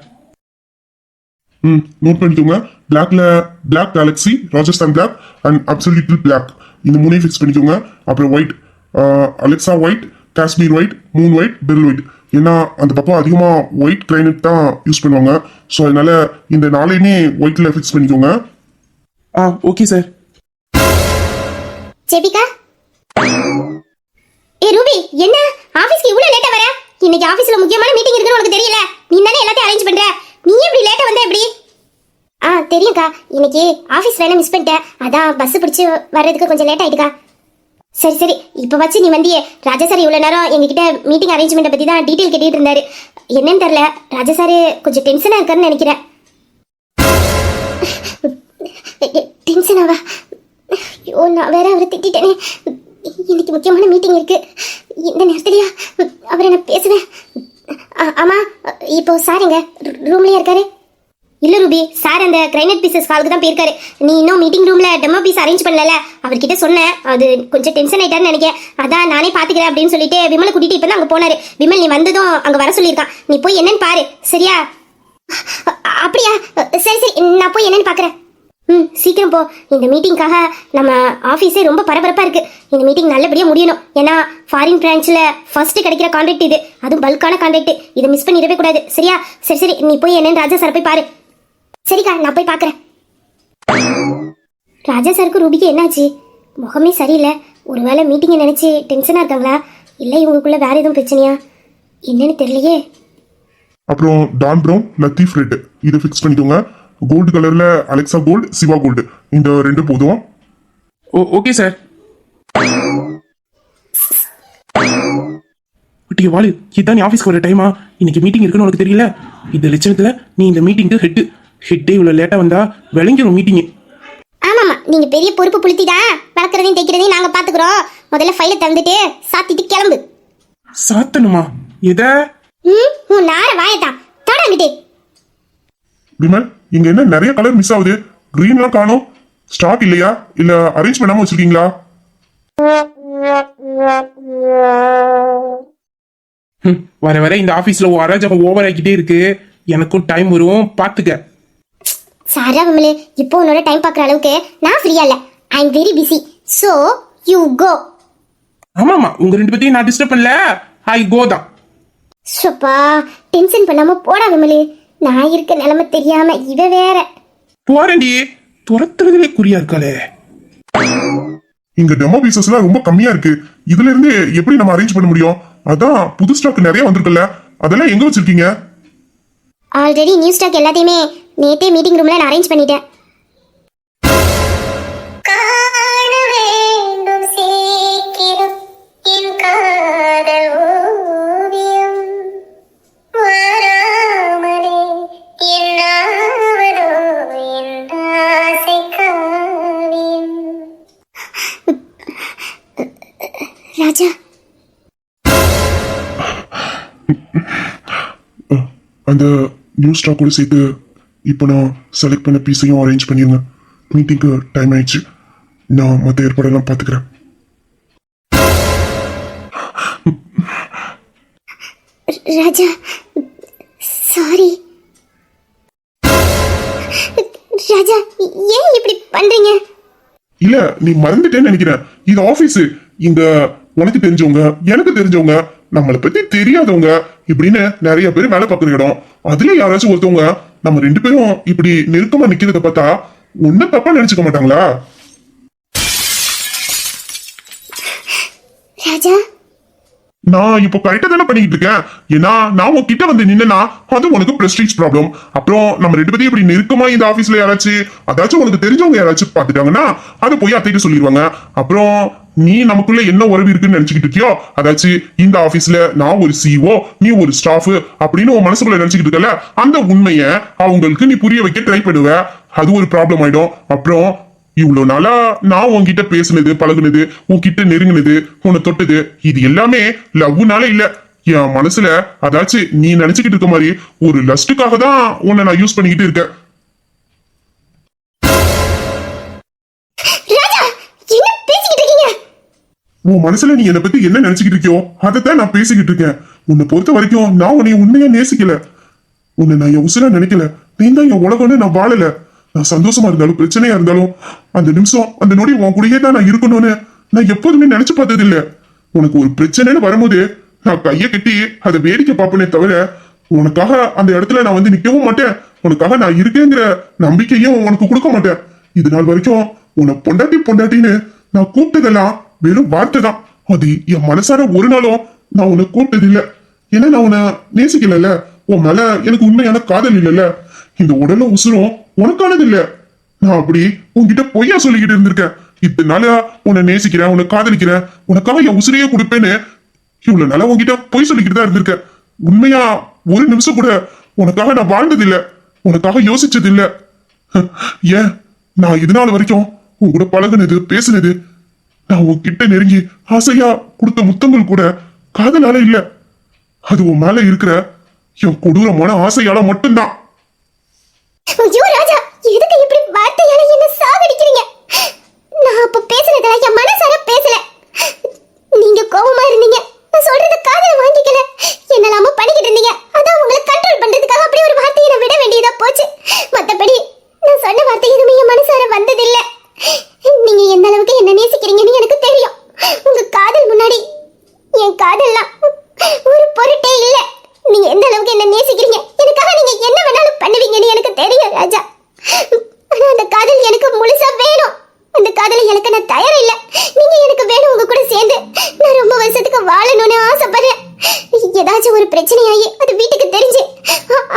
நோட் பண்ணிக்கோங்க. பிளாக்ல black galaxy, Rajasthan black and absolutely black இந்த மூணையும் ஃபிக்ஸ் பண்ணிக்கோங்க. அப்புறம் white, Alexa white, Kashmir white, moon white, bell white. ஏன்னா அந்த பக்கம் அதிகமாக ஒயிட் கிரைனட் தான் யூஸ் பண்ணுவாங்க. ஸோ அதனால இந்த நாளையுமே ஒயிட்ல ஃபிக்ஸ் பண்ணிக்கோங்க. Okay sir. ஜெபிகா, ஏ ரூபி, என்ன ஆபீஸ்க்கு இவ்வளவு லேட்டா வர? இன்னைக்கு ஆபீஸ்ல முக்கியமான மீட்டிங் இருக்குன்னு உனக்கு தெரியல? நீ தானே எல்லாத்தையும் அரேஞ்ச் பண்ற. நீ எப்படி லேட்டா வந்த எப்படி? தெரியும்க்கா, இன்னைக்கு ஆபீஸ் வேலை மிஸ் பண்ணிட்டேன். அதான் பஸ் பிடிச்சு வர்றதுக்கு கொஞ்சம் லேட் ஆயிடுக்கா. சரி சரி, இப்போ வச்சு நீ வந்தியே. ராஜா சார் இவ்வளோ நேரம் எங்ககிட்ட மீட்டிங் அரேஞ்ச்மெண்ட்டை பற்றி தான் டீட்டெயில் கேட்டுட்டு இருந்தாரு. என்னன்னு தெரில, ராஜா சார் கொஞ்சம் டென்ஷனாக இருக்காருன்னு நினைக்கிறேன். டென்ஷனாவா? ஐயோ, நான் வேற அவரை திட்டேனே. இன்னைக்கு முக்கியமான மீட்டிங் இருக்கு. இந்த நேரத்துலையா அவரை நான் பேசுவேன்? ஆமா, இப்போ சார் எங்க ரூம்லயே இருக்காரு? இல்ல ரூபி, சார் அந்த கிரைனட் பீசஸ் ஹாலுக்கு தான் போயிருக்காரு. நீ இன்னும் மீட்டிங் ரூம்ல டெமோ பீஸ் அரேஞ்ச் பண்ணல. அவர்கிட்ட சொன்னேன், அது கொஞ்சம் டென்ஷன் ஆயிட்டாருன்னு நினைக்கிறேன். அதான் நானே பாத்துக்கிறேன் அப்படின்னு சொல்லிட்டு விமலை கூட்டிட்டு இப்பதான் அங்க போனாரு. விமல் நீ வந்ததும் அங்க வர சொல்லியிருக்கான். நீ போய் என்னன்னு பாரு, சரியா? அப்படியா? சரி சரி, நான் போய் என்னன்னு பாக்குறேன். சீக்கிரம் போ. இந்த மீட்டிங்காக நம்ம ஆஃபீஸே ரொம்ப பரபரப்பா இருக்கு. இந்த மீட்டிங் நல்லபடியா முடியணும். ஏன்னா ஃபாரின் பிரான்ச்ல ஃபர்ஸ்ட் கிடைக்கிற கான்ட்ராக்ட் இது, அதுவும் பல்கான கான்ட்ராக்ட். இதை மிஸ் பண்ணிடவே கூடாது, சரியா? சரி சரி, நீ போய் என்னன்னு ராஜா சார் போய் பாரு. சரிக்கா, நான் போய் பாக்குறேன். ராஜா சாருக்கு ரூபிக்கு என்னாச்சு? முகமே சரியில்லை. ஒருவேளை மீட்டிங்கை நினைச்சு டென்ஷனா இருக்காங்களா, இல்ல இவங்களுக்குள்ள வேற எதுவும் பிரச்சனையா? என்னன்னு தெரியலையே. அப்புறம் டான் ப்ரௌன், லத்தீஃப் ரெட் இதை ஃபிக்ஸ் பண்ணிக்கோங்க. கோல்டு கலர்ல அலெக்சா கோல்டு, சிவா கோல்டு இந்த ரெண்டு போதும். Okay sir. குட்டிய வாலு, இதான் நீ ஆஃபீஸ்க்கு வர டைமா? இன்னைக்கு மீட்டிங் இருக்குன்னு உனக்கு தெரியல? இந்த லட்சணத்துல நீ இந்த மீட்டிங்க்கு ஹெட்டே இவ்வளவு லேட்டா வந்தா விளங்கிடும் மீட்டிங். ஆமாமா, நீங்க பெரிய பொறுப்பு புளுத்திடா. வளர்க்கறதையும் தைக்கிறதையும் நாங்க பாத்துக்கிறோம். முதல்ல ஃபைலை தந்துட்டு சாத்திட்டு கிளம்பு. சாத்தணுமா? எத? உன் நார வாயத்தான் தடாங்கிட்டே. விமல், இங்க என்ன நிறைய கலர் மிஸ் ஆகுது? கிரீன்லாம் காணோம். ஸ்டாக் இல்லையா, இல்ல அரேஞ்ச் பண்ணாம வச்சிருக்கீங்களா? வர வர இந்த ஆபீஸ்ல அராஜகம் ஓவர் ஆகிட்டே இருக்கு. எனக்கும் டைம் வரும், பாத்துக்க. சாரா விமலே, இப்போ உன்னோட டைம் பார்க்குற அளவுக்கு நான் ஃப்ரீயா இல்ல. I am very busy, so you go. ஆமாமா, உங்க ரெண்டு பேத்தையும் நான் டிஸ்டர்ப் பண்ணல. ஐ கோ தான். சப்பா, டென்ஷன் பண்ணாம போடா விமலே. நான் இருக்க நிலைமை தெரியாம இவ வேற. போறேன்டி, துரத்துறதுலே குறியா இருக்காளே. இங்க டெமோ பீசஸ்லாம் ரொம்ப கம்மியா இருக்கு. இதுல இருந்து எப்படி நம்ம அரேஞ்ச் பண்ண முடியும்? அதான் புது ஸ்டாக் நிறைய வந்திருக்குல்ல, அதெல்லாம் எங்க வச்சிருக்கீங்க? ஆல்ரெடி நியூ ஸ்டாக் எல்லாத்தையுமே நேத்தே மீட்டிங் ரூம்ல நான் அரேஞ்ச் பண்ணிட்டேன். ராஜா, அந்த நியூ ஸ்டாக்கோட சேர்த்து இப்போ நான் செலக்ட் பண்ண பீஸையும் அரேஞ்ச் பண்ணிருங்க. மீட்டிங்க்கு டைம் ஆயிடுச்சு. நான் மற்ற ஏற்பாடெல்லாம் பார்த்துக்கிறேன். ராஜா சாரி. ராஜா, ஏன் இப்படி பண்றீங்க? இல்ல, நீ மறந்துட்டேன்னு நினைக்கிறேன். இது ஆபீஸ். இங்க உனக்கு தெரிஞ்சவங்க, எனக்கு தெரிஞ்சவங்க, நம்மளை பத்தி தெரியாதவங்க இப்படின்னு நிறைய பேர் வேலை பார்க்குற இடம். அதுல யாராச்சும் ஒருத்தவங்க நம்ம ரெண்டு பேரும் இப்படி நெருக்கமா நிக்கிறத பார்த்தா ஒன்னும் தப்பா நினைச்சுக்க மாட்டாங்களா? ராஜா, நான் இப்போ கரெக்டா தானே பண்ணிக்கிட்டு இருக்கேன். ஏன்னா நான் உன்கிட்ட வந்து நின்னா அது உனக்கு பிரஸ்டீஜ் ப்ராப்ளம். அப்புறம் நம்ம ரெண்டு பேரும் இப்படி நெருக்கமா இந்த ஆபீஸ்ல யாராச்சும் அதாச்சும் உனக்கு தெரிஞ்சவங்க யாராச்சும் பார்த்துட்டாங்கன்னா அதை போய் அத்தைட்டு சொல்லிடுவாங்க. அப்புறம் நீ நமக்குள்ள என்ன உறவு இருக்குன்னு நினைச்சுக்கிட்டு இருக்கியோ, அதாச்சும் இந்த ஆபீஸ்ல நான் ஒரு சிஓ, நீ ஒரு ஸ்டாஃப் அப்படின்னு உன் மனசுக்குள்ள நினைச்சுக்கிட்டு இருக்கல, அந்த உண்மைய அவங்களுக்கு நீ புரிய வைக்க ட்ரை பண்ணுவ. அது ஒரு ப்ராப்ளம் ஆயிடும். அப்புறம் இவ்வளவு நாளா நான் உன்கிட்ட பேசுனது, பழகுனது, உன்கிட்ட நெருங்கினது, உன்னை தொட்டது, இது எல்லாமே லவ்னால இல்ல, என் மனசுல அதாச்சும் நீ நினைச்சுக்கிட்டு இருக்க மாதிரி ஒரு லஸ்டுக்காக தான் உன்னை நான் யூஸ் பண்ணிக்கிட்டு இருக்கேன். உன் மனசுல நீ என்னை பத்தி என்ன நினைச்சுக்கிட்டு இருக்கியோ அதைத்தான் நான் பேசிக்கிட்டு இருக்கேன். உன்னை பொறுத்த வரைக்கும் நான் உன்னை உண்மையா நேசிக்கல. உன்னை நான் என் உசுரா நினைக்கல. நீ தான் என் உலகம்னு நான் வாழல. நான் சந்தோஷமா இருந்தாலும் பிரச்சனையா இருந்தாலும் அந்த நிமிஷம் அந்த நொடி உன் கூடயே தான் நான் இருக்கணும்னு நான் எப்போதுமே நினைச்சு பார்த்தது இல்ல. உனக்கு ஒரு பிரச்சனைன்னு வரும்போது நான் கையை கட்டி அதை வேடிக்கை பார்ப்பனே தவிர உனக்காக அந்த இடத்துல நான் வந்து நிக்கவும் மாட்டேன். உனக்காக நான் இருக்கேங்கிற நம்பிக்கையும் உனக்கு கொடுக்க மாட்டேன். இது நாள் வரைக்கும் உன்னை பொண்டாட்டி பொண்டாட்டின்னு நான் கூப்பிட்டதெல்லாம் வெறும் வார்த்தை தான். அது என் மனசார ஒரு நாளும் நான் உன்னை கூப்பிட்டது இல்ல. ஏன்னா நான் உன்னை நேசிக்கல. உன் மேல எனக்கு உண்மையான காதல் இல்லைல்ல. இந்த உடலும் உசுரும் உனக்கானது இல்ல. நான் அப்படி உன்கிட்ட பொய்யா சொல்லிக்கிட்டு இருந்திருக்கேன். இத்தனை நாளா உன்னை நேசிக்கிறேன், உன்னை காதலிக்கிறேன், உனக்காக என் உசுரையே கொடுப்பேன்னு இவ்வளவு நாளா உன்கிட்ட பொய் சொல்லிக்கிட்டு தான் இருந்திருக்கேன். உண்மையா ஒரு நிமிஷம் கூட உனக்காக நான் வாழ்ந்தது இல்ல, உனக்காக யோசிச்சது இல்ல. ஏன் நான் இது நாள் வரைக்கும் உன் கூட பழகுனது பேசுனது, நான் உன்கிட்ட நெருங்கி ஆசையா கொடுத்த முத்தங்கள் கூட காதலால இல்ல. அது உன் மேல இருக்கிற என் கொடூரமான ஆசையால மட்டும்தான். ஐயோ ராஜா, எதுக்கு இப்படி வார்த்தையால என்ன சாகடிக்கிறீங்க? நான் அப்ப பேசுனதெல்லாம் என் மனசார பேசல. நீங்க கோவமா இருந்தீங்க, நான் சொல்றத காதுல வாங்கிக்கல, என்னலாமோ பண்ணிக்கிட்டு இருந்தீங்க. அதான் உங்களை கண்ட்ரோல் பண்றதுக்காக அப்படி ஒரு வார்த்தையை நான் விட வேண்டியதா போச்சு. மத்தபடி நான் சொன்ன வார்த்தை எதுவுமே என் மனசார வந்ததில்லை. நீங்க எந்த அளவுக்கு என்ன நேசிக்கிறீங்கன்னு எனக்கு தெரியும். உங்க காதல் முன்னாடி என் காதல்லாம் ஒரு பொருட்டே இல்ல. நீங்க எந்த அளவுக்கு என்ன நேசிக்கிறீங்க, எனக்காக நீங்க என்ன வேணாலும் பண்ணுவீங்கன்னு எனக்கு தெரியும் ராஜா. ஆனா அந்த காதல் எனக்கு முழுசா வேணும். அந்த காதலை எனக்கு நான் தயாரா இல்ல. நீங்க எனக்கு வேணும். உங்க கூட சேர்ந்து நான் ரொம்ப வருஷத்துக்கு வாழணும்னு ஆசைப்படுறேன். ஏதாச்சும் ஒரு பிரச்சனையாயி அது வீட்டுக்கு தெரிஞ்சு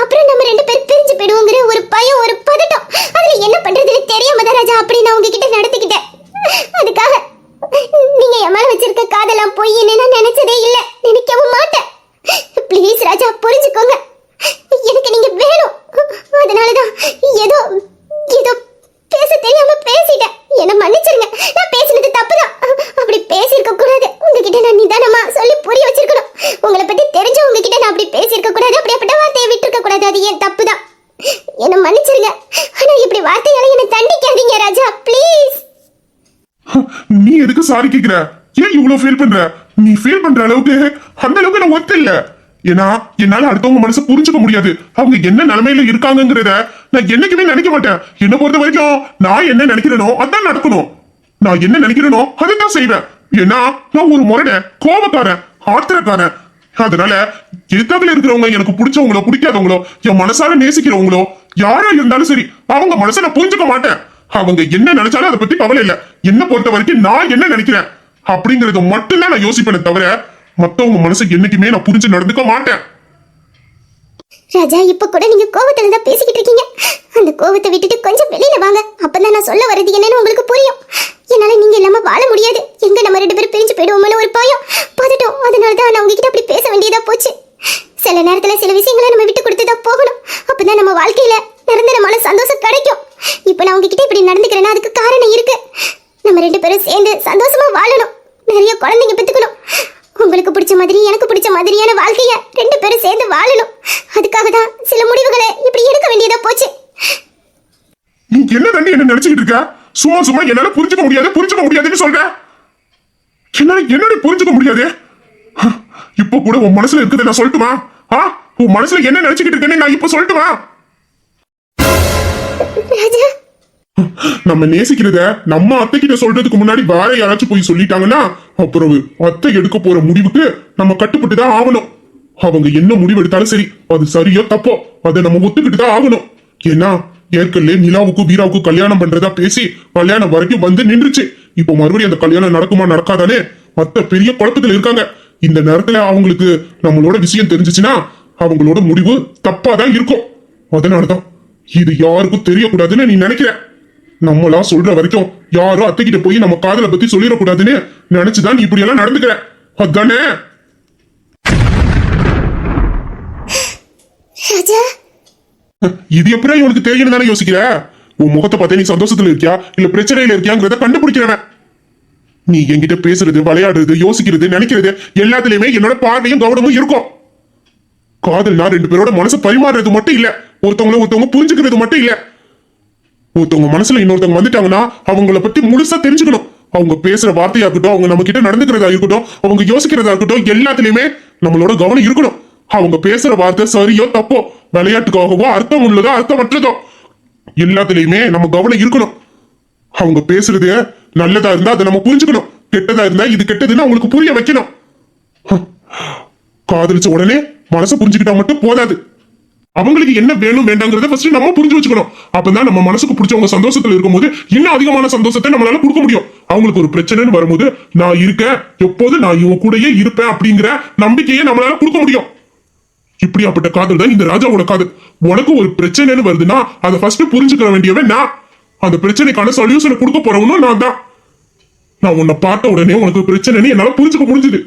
அப்புறம் நம்ம ரெண்டு பேரும் பிரிஞ்சு போயிடுவோங்கிற ஒரு பயம், ஒரு பதட்டம், அதுல என்ன பண்றதுன்னு தெரியாம தான் ராஜா அப்படி நான் உங்ககிட்ட நடந்துக்கிட்டேன். அதுக்காக நீங்க என் மேல வச்சிருக்க காதலாம் பொய்ன்னு நான் நினைச்சதே இல்ல, நினைக்கவும் மாட்டேன். ப்ளீஸ் ராஜா, புரிஞ்சுக்கோங்க. எனக்கு நீங்க வேணும். அதனாலதான் ஏதோ ஏதோ பேச தெரியாம பேசிட்டேன். என்ன மன்னிச்சிருங்க. நான் பேசினது தப்புதான். அப்படி பேசியிருக்க கூடாது. உங்ககிட்ட நான் நிதானமா சொல்லி புரிய வச்சிருக்கணும். உங்களை பத்தி தெரிஞ்ச உங்ககிட்ட நான் அப்படி பேசியிருக்க கூடாது, அப்படியேப்பட்ட வார்த்தையை விட்டுருக்க கூடாது. அது ஏன் தப்புதான். என்ன மன்னிச்சிருங்க. ஆனா இப்படி வார்த்தையால என்ன தண்டிக்காதீங்க ராஜா, ப்ளீஸ். நீ எதுக்கு சாரி கேக்குற? ஏன் இவ்வளவு ஃபீல் பண்ற? நீ ஃபீல் பண்ற அளவுக்கு அந்த அளவுக்கு நான் ஒத்து இல்ல. ஏன்னா என்னால அடுத்தவங்க மனசு புரிஞ்சுக்க முடியாது. அவங்க என்ன நிலைமையில இருக்காங்கிறத நான் என்னைக்குமே நினைக்க மாட்டேன். என்ன பொறுத்த வரைக்கும் நான் என்ன நினைக்கிறேனோ அதான் நடக்கணும். நான் என்ன நினைக்கிறேனோ அதைத்தான் செய்வேன். ஏன்னா நான் ஒரு முரடன், கோபக்காரன், ஆத்திரக்காரன். அதனால எதிர்த்தாப்புல இருக்கிறவங்க எனக்கு பிடிச்சவங்களோ பிடிக்காதவங்களோ என் மனசால நேசிக்கிறவங்களோ யாரா இருந்தாலும் சரி, அவங்க மனசை நான் புரிஞ்சுக்க மாட்டேன். அவங்க என்ன நினைச்சாலும் அதை பத்தி கவலை இல்ல. என்ன பொறுத்த வரைக்கும் நான் என்ன நினைக்கிறேன் அப்படிங்கறத மட்டும்தான் நான் யோசிப்பேன் தவிர மத்தவங்க மனசை என்னைக்குமே நான் புரிஞ்சு நடந்துக்க மாட்டேன். ராஜா, இப்ப கூட நீங்க கோவத்துல தான் பேசிக்கிட்டு இருக்கீங்க. அந்த கோவத்தை விட்டுட்டு கொஞ்சம் வெளியில வாங்க. அப்பதான் நான் சொல்ல வர்றது என்னன்னு உங்களுக்கு புரியும். என்னால நீங்க இல்லாம வாழ முடியாது. எங்க நம்ம ரெண்டு பேரும் பிரிஞ்சு போயிடுவோம்னு ஒரு பயம், பதட்டம். அதனாலதான் நான் உங்ககிட்ட அப்படி பேச வேண்டியதா போச்சு. சில நேரத்துல சில விஷயங்களை நம்ம விட்டு கொடுத்துதான் போகணும். அப்பதான் நம்ம வாழ்க்கையில நிரந்தரமான சந்தோஷம் கிடைக்கும். இப்ப நான் உங்ககிட்ட இப்படி நடந்துக்கிறேன்னா அதுக்கு காரணம் இருக்கு. நம்ம ரெண்டு பேரும் சேர்ந்து சந்தோஷமா வாழணும், நிறைய குழந்தைங்க பெத்துக்கணும். உங்களுக்கு பிடிச்ச மாதிரி எனக்கு பிடிச்ச மாதிரியான வாழ்க்கைய ரெண்டு பேரும் சேர்ந்து வாழணும். அதுக்காக தான் சில முடிவுகளை இப்படி எடுக்க வேண்டியதா போச்சு. நீ என்ன தண்ணி என்ன நினைச்சுக்கிட்டு இருக்க? சும்மா சும்மா என்னால புரிஞ்சுக்க முடியாதுன்னு சொல்ற. என்னடி புரிஞ்சுக்க முடியாது? இப்ப கூட உன் மனசுல இருக்கிறத நான் சொல்லட்டுமா? உன் மனசுல என்ன நினைச்சுக்கிட்டு இருக்கேன்னு நான் இப்ப சொல்லட்டுமா? ராஜா, நம்ம நேசிக்கிறத நம்ம அத்தை கிட்ட சொல்றதுக்கு முன்னாடி வேற யாராச்சும் போய் சொல்லிட்டாங்கன்னா அப்புறம் அத்தை எடுக்க போற முடிவுக்கு நம்ம கட்டுப்பட்டுதான் ஆகணும். அவங்க என்ன முடிவு எடுத்தாலும் சரி, அது சரியோ தப்போ அதை நம்ம ஒத்துக்கிட்டு தான் ஆகணும். ஏன்னா ஏற்கனவே நிலாவுக்கும் வீராவுக்கும் கல்யாணம் பண்றதா பேசி கல்யாணம் வரைக்கும் வந்து நின்றுச்சு. இப்போ மறுபடியும் அந்த கல்யாணம் நடக்குமா நடக்காதானே அத்தை பெரிய குழப்பத்துல இருக்காங்க. இந்த நேரத்துல அவங்களுக்கு நம்மளோட விஷயம் தெரிஞ்சிச்சுன்னா அவங்களோட முடிவு தப்பாதான் இருக்கும். அதனாலதான் இது யாருக்கும் தெரியக்கூடாதுன்னு நீ நினைக்கிற. நம்மளா சொல்ற வரைக்கும் யாரும் அத்தைக்கிட்ட போய் நம்ம காதலை பத்தி சொல்லிடக்கூடாதுன்னு நினைச்சுதான் நீ இப்படி எல்லாம் நடந்துக்கிற. அதானே? இது எப்படி உனக்கு தெரியும் தானே யோசிக்கிற? உன் முகத்தை பார்த்தே நீ சந்தோஷத்துல இருக்கியா இல்ல பிரச்சனையில இருக்கியாங்கிறத கண்டுபிடிக்கிறவன். நீ என்கிட்ட பேசுறது, விளையாடுறது, யோசிக்கிறது, நினைக்கிறது எல்லாத்துலயுமே என்னோட பார்வையும் கவனமும் இருக்கும். காதல்னா ரெண்டு பேரோட மனசை பரிமாறுறது மட்டும் இல்ல, ஒருத்தவங்க புரிஞ்சுக்கிறது மட்டும் இல்ல. ஒருத்தவங்க மனசுல இன்னொருத்தவங்க வந்துட்டாங்கன்னா அவங்கள பத்தி முழுசா தெரிஞ்சுக்கணும். அவங்க பேசுற வார்த்தையா இருக்கட்டும், அவங்க நம்ம கிட்ட நடந்துக்கிறதா இருக்கட்டும், அவங்க யோசிக்கிறதா இருக்கட்டும், எல்லாத்துலயுமே நம்மளோட கவனம் இருக்கணும். அவங்க பேசுற வார்த்தை சரியோ தப்போ, விளையாட்டுக்காகவோ அர்த்தம் உள்ளதோ அர்த்தமற்றதோ, எல்லாத்துலயுமே நம்ம கவனம் இருக்கணும். அவங்க பேசுறது நல்லதா இருந்தா அதை நம்ம புரிஞ்சுக்கணும், கெட்டதா இருந்தா இது கெட்டதுன்னு அவங்களுக்கு புரிய வைக்கணும். காதலிச்ச உடனே மனசை புரிஞ்சுக்கிட்டா மட்டும் போதாது, அவங்களுக்கு என்ன வேணும் வேண்டாங்கிறத ஃபர்ஸ்ட் நம்ம புரிஞ்சு வச்சுக்கணும். அப்பதான் நம்ம மனசுக்கு பிடிச்சவங்க சந்தோஷத்துல இருக்கும்போது இன்னும் அதிகமான சந்தோஷத்தை நம்மளால கொடுக்க முடியும். அவங்களுக்கு ஒரு பிரச்சனைன்னு வரும்போது நான் இருக்கேன், எப்போது நான் இவங்க கூடயே இருப்பேன் அப்படிங்கிற நம்பிக்கையை நம்மளால கொடுக்க முடியும். இப்படியாப்பட்ட காதல் தான் இந்த ராஜாவோட காதல். உனக்கு ஒரு பிரச்சனைன்னு வருதுன்னா அதை ஃபர்ஸ்ட் புரிஞ்சுக்க வேண்டியவன் நான். அந்த பிரச்சனைக்கான சொல்யூஷனை கொடுக்க போறவனும் நான் தான். நான் உன்னை பார்த்த உடனே உனக்கு பிரச்சனைன்னு என்னால புரிஞ்சுக்க முடிஞ்சுது.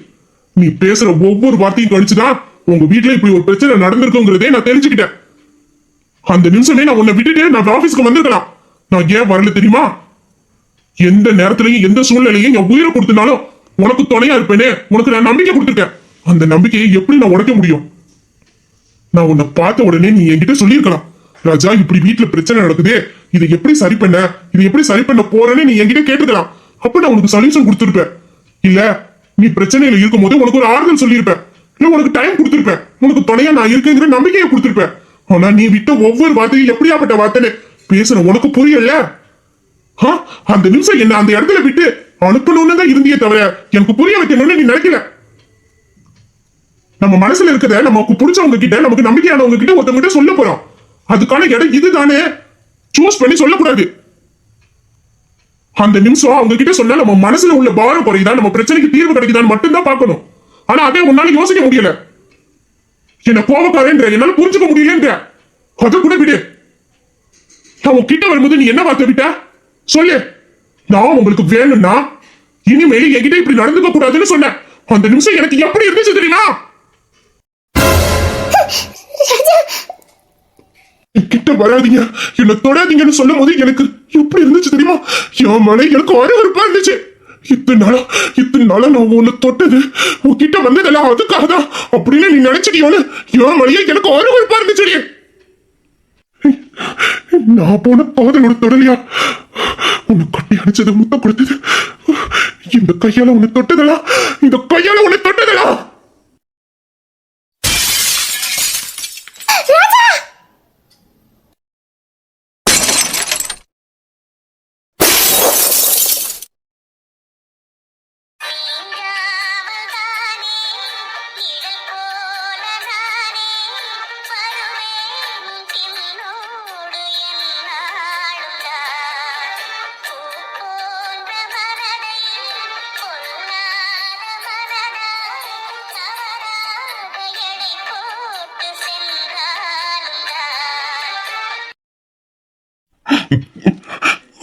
நீ பேசுற ஒவ்வொரு வார்த்தையும் கழிச்சுதான் உங்க வீட்டுல இப்படி ஒரு பிரச்சனை நடந்திருக்குங்கிறதே நான் தெரிஞ்சுக்கிட்டேன். அந்த நிமிஷமே நான் உன்னை விட்டுட்டு நான் ஆபீஸ்க்கு வந்திருக்கலாம். நான் ஏன் வரல தெரியுமா? எந்த நேரத்திலையும் எந்த சூழ்நிலையும் என் உயிரை கொடுத்தனாலும் உனக்கு துணையா இருப்பேனே, உனக்கு நான் நம்பிக்கை கொடுத்துருக்கேன். அந்த நம்பிக்கையை எப்படி நான் உடைக்க முடியும்? நான் உன்னை பார்த்த உடனே நீ என்கிட்ட சொல்லியிருக்கலாம், ராஜா இப்படி வீட்டுல பிரச்சனை நடக்குது, இதை எப்படி சரி பண்ண, இதை எப்படி சரி பண்ண போறேன்னு நீ என்கிட்ட கேட்டுக்கலாம். அப்ப நான் உனக்கு சொல்யூஷன் கொடுத்துருப்பேன். இல்ல நீ பிரச்சனையில இருக்கும் போது உனக்கு ஒரு ஆறுதல் சொல்லியிருப்பேன், இல்ல உனக்கு டைம் கொடுத்துருப்பேன், உனக்கு துணையா நான் இருக்கேங்கிற நம்பிக்கையை கொடுத்துருப்பேன். ஆனா நீ விட்ட ஒவ்வொரு வார்த்தையும் எப்படியாப்பட்ட வார்த்தைன்னு பேசுற உனக்கு புரியல. அந்த நிமிஷம் என்ன அந்த இடத்துல விட்டு அனுப்பணும்னு தான் இருந்தியே தவிர எனக்கு புரிய வைக்கணும்னு நீ நினைக்கல. நம்ம மனசுல இருக்கிறத நமக்கு பிடிச்சவங்க கிட்ட, நமக்கு நம்பிக்கையானவங்க கிட்ட ஒருத்தவங்க கிட்ட சொல்ல போறோம். அதுக்கான இடம் இதுதானே, சூஸ் பண்ணி சொல்லக்கூடாது. அந்த நிமிஷம் அவங்க கிட்ட சொன்னா நம்ம மனசுல உள்ள பாரம் குறையுதா, நம்ம பிரச்சனைக்கு தீர்வு கிடைக்குதான்னு மட்டும்தான் பார்க்கணும். ஆனா அதே உன்னால யோசிக்க முடியல. என்ன கோபக்காரன்ற என்னால புரிஞ்சுக்க முடியலன்ற அதை கூட விடு. நான் உன்கிட்ட வரும்போது நீ என்ன வார்த்தை விட்ட சொல்லு. நான் உங்களுக்கு வேணும்னா இனிமேல் என்கிட்ட இப்படி நடந்துக்க கூடாதுன்னு சொன்னேன். அந்த நிமிஷம் எனக்கு எப்படி இருந்துச்சு தெரியுமா? கிட்ட வராதீங்க, என்ன தொடாதீங்கன்னு சொல்லும் போது எனக்கு எப்படி இருந்துச்சு தெரியுமா? என் மனை எனக்கு அருவருப்பா இருந்துச்சு. இத்தனை நாளா நான் உன்னை தொட்டது, உன்கிட்ட வந்ததெல்லாம் அதுக்காக தான் அப்படின்னு நீ நினைச்சிட்டியோன்னு என் மனையை எனக்கு அருவருப்பா இருந்துச்சு. நான் போன காதலோட தொடலையா உன்னை கட்டி அணைச்சது, முத்தம் கொடுத்தது, இந்த கையால உன்னை தொட்டதெல்லாம், இந்த கையால உன்னை தொட்டதெல்லாம்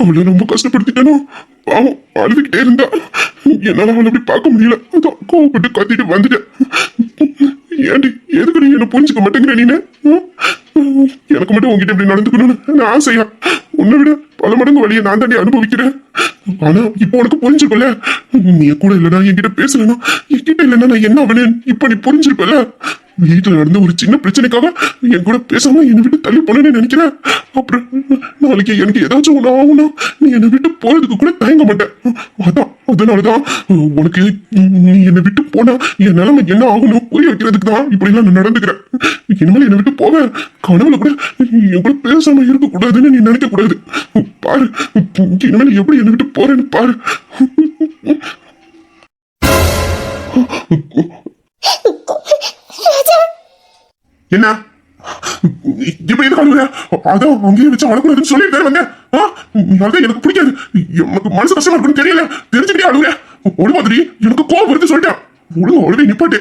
அவளை ரொம்ப கஷ்டப்படுத்திட்டேனோ, பாவம் அழுதுகிட்டே இருந்தா. என்னால அவளை அப்படி பார்க்க முடியல, கோவப்பட்டு கத்திட்டு வந்துட்டேன். ஏண்டி எதுக்கு நீ என்ன புரிஞ்சுக்க மாட்டேங்கிற? நீனு எனக்கு மட்டும் உங்ககிட்ட இப்படி நடந்துக்கணும்னு நான் ஆசையா? உன்னை விட பல மடங்கு வழியை நான் தாண்டி அனுபவிக்கிறேன். ஆனா இப்போ உனக்கு புரிஞ்சிருப்பல, நீ கூட இல்லைன்னா என்கிட்ட பேசலன்னா, என்கிட்ட இல்லைன்னா நான் என்ன அவனு இப்ப நீ புரிஞ்சிருப்பல. வீட்டுல நடந்த ஒரு சின்ன பிரச்சனைக்காக என் கூட பேசாம என்னை விட்டு தள்ளி போனேன்னு நினைக்கிறேன். அப்புறம் நாளைக்கு எனக்கு ஏதாச்சும் ஒண்ணு ஆகும்னா நீ என்னை விட்டு போறதுக்கு கூட தயங்க மாட்டேன். அதனாலதான் உனக்கு நீ என்னை விட்டு போனா என் நிலைமை என்ன ஆகணும் புரிய வைக்கிறதுக்கு தான் இப்படி எல்லாம் நான் நடந்துக்கிறேன். இனிமேல் என்னை விட்டு போவேன், கனவுல கூட என் கூட பேசாம இருக்க கூடாதுன்னு நீ நினைக்க கூடாது. பாரு இனிமேல் எப்படி என்னை விட்டு போறேன்னு பாரு. என்ன இப்ப எது கழுவுற? அதான் அங்கேயே வச்சு அழக்கூடாதுன்னு சொல்லிட்டு வந்தேன். அதான் எனக்கு பிடிக்காது, எனக்கு மனசு கஷ்டமா இருக்குன்னு தெரியல, தெரிஞ்சுக்கிட்டே அழுவுற. ஒரு மாதிரி எனக்கு கோவம் வருது சொல்லிட்டேன். ஒழுங்கு அழுவே நிப்பாட்டு.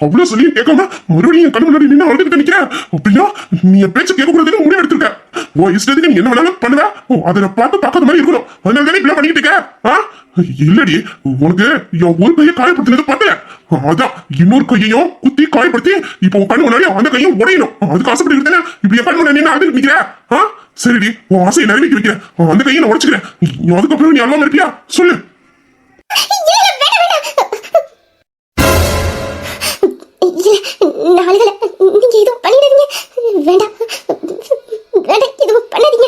அவ்வளவு சொல்லி கேட்காம மறுபடியும் என் கண்ணு முன்னாடி நின்று அழுதுகிட்டு நிக்கிறேன். அப்படின்னா நீ என் பேச்சு கேட்க கூடாதுன்னு முடிவு எடுத்திருக்க. உன் இஷ்டத்துக்கு நீ என்ன வேணாலும் பண்ணுவ, அதை பார்த்து பார்க்காத மாதிரி இருக்கணும். அதனால தானே இப்படிலாம் பண்ணிட்டு இருக்க. இல்லடி, உனக்கு என் ஒரு கையை காயப்படுத்தினது பத்தல, அதான் இன்னொரு கையையும் குத்தி காயப்படுத்தி இப்ப உன் கண்ணு முன்னாடி அந்த கையும் உடையணும். அதுக்கு ஆசைப்பட்டு இருக்கேன். இப்படி என் கண்ணு முன்னாடி அழுது நிக்கிற. சரிடி, உன் ஆசையை நிறைவேற்றி வைக்கிறேன். அந்த கையை நான் உடைச்சுக்கிறேன். அதுக்கப்புறம் நீ அல்லாம இருப்பியா சொல்லு. நீங்க எதுவும் பண்ணிடாதீங்க, வேண்டாம் வேண்டாம், எதுவும் பண்ணாதீங்க.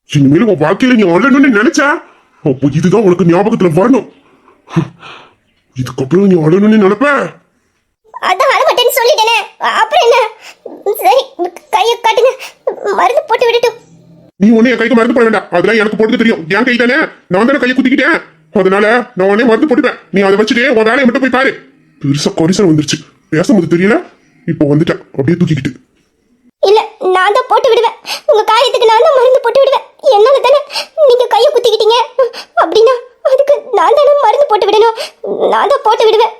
இனிமேல் உன் வாழ்க்கையில நீ அழணும்னு நினைச்சா அப்போ இதுதான் உனக்கு ஞாபகத்துல வரணும். இதுக்கப்புறம் நீ அழணும்னு நினைப்ப. அதான் அழ மாட்டேன்னு சொல்லிட்டேனே, அப்புறம் என்ன? சரி கையை காட்டுங்க, மருந்து போட்டு விடட்டும். நீ ஒண்ணு என் கைக்கு மருந்து போட வேண்டாம், அதெல்லாம் எனக்கு போட்டு தெரியும். என் கை தானே, நான் தானே கையை குத்திக்கிட்டேன். அதனால நான் உடனே மருந்து போட்டுப்பேன். நீ அதை வச்சுட்டு உன் வேலையை மட்டும் போய் பாரு. பெருசா கொரிசன் வந்துருச்சு, பேசும்போது தெரியல, இப்போ வந்துட்டேன் அப்படியே தூக்கிக்கிட்டு. இல்ல, நான் தான் போட்டு விடுவேன். உங்க காயத்துக்கு நான் தான் மருந்து போட்டு விடுவேன். என்னால தானே நீங்க கையை குத்திக்கிட்டீங்க, அப்படின்னா அதுக்கு நான் தானே மருந்து போட்டு விடணும். நான் தான் போட்டு விடுவேன்.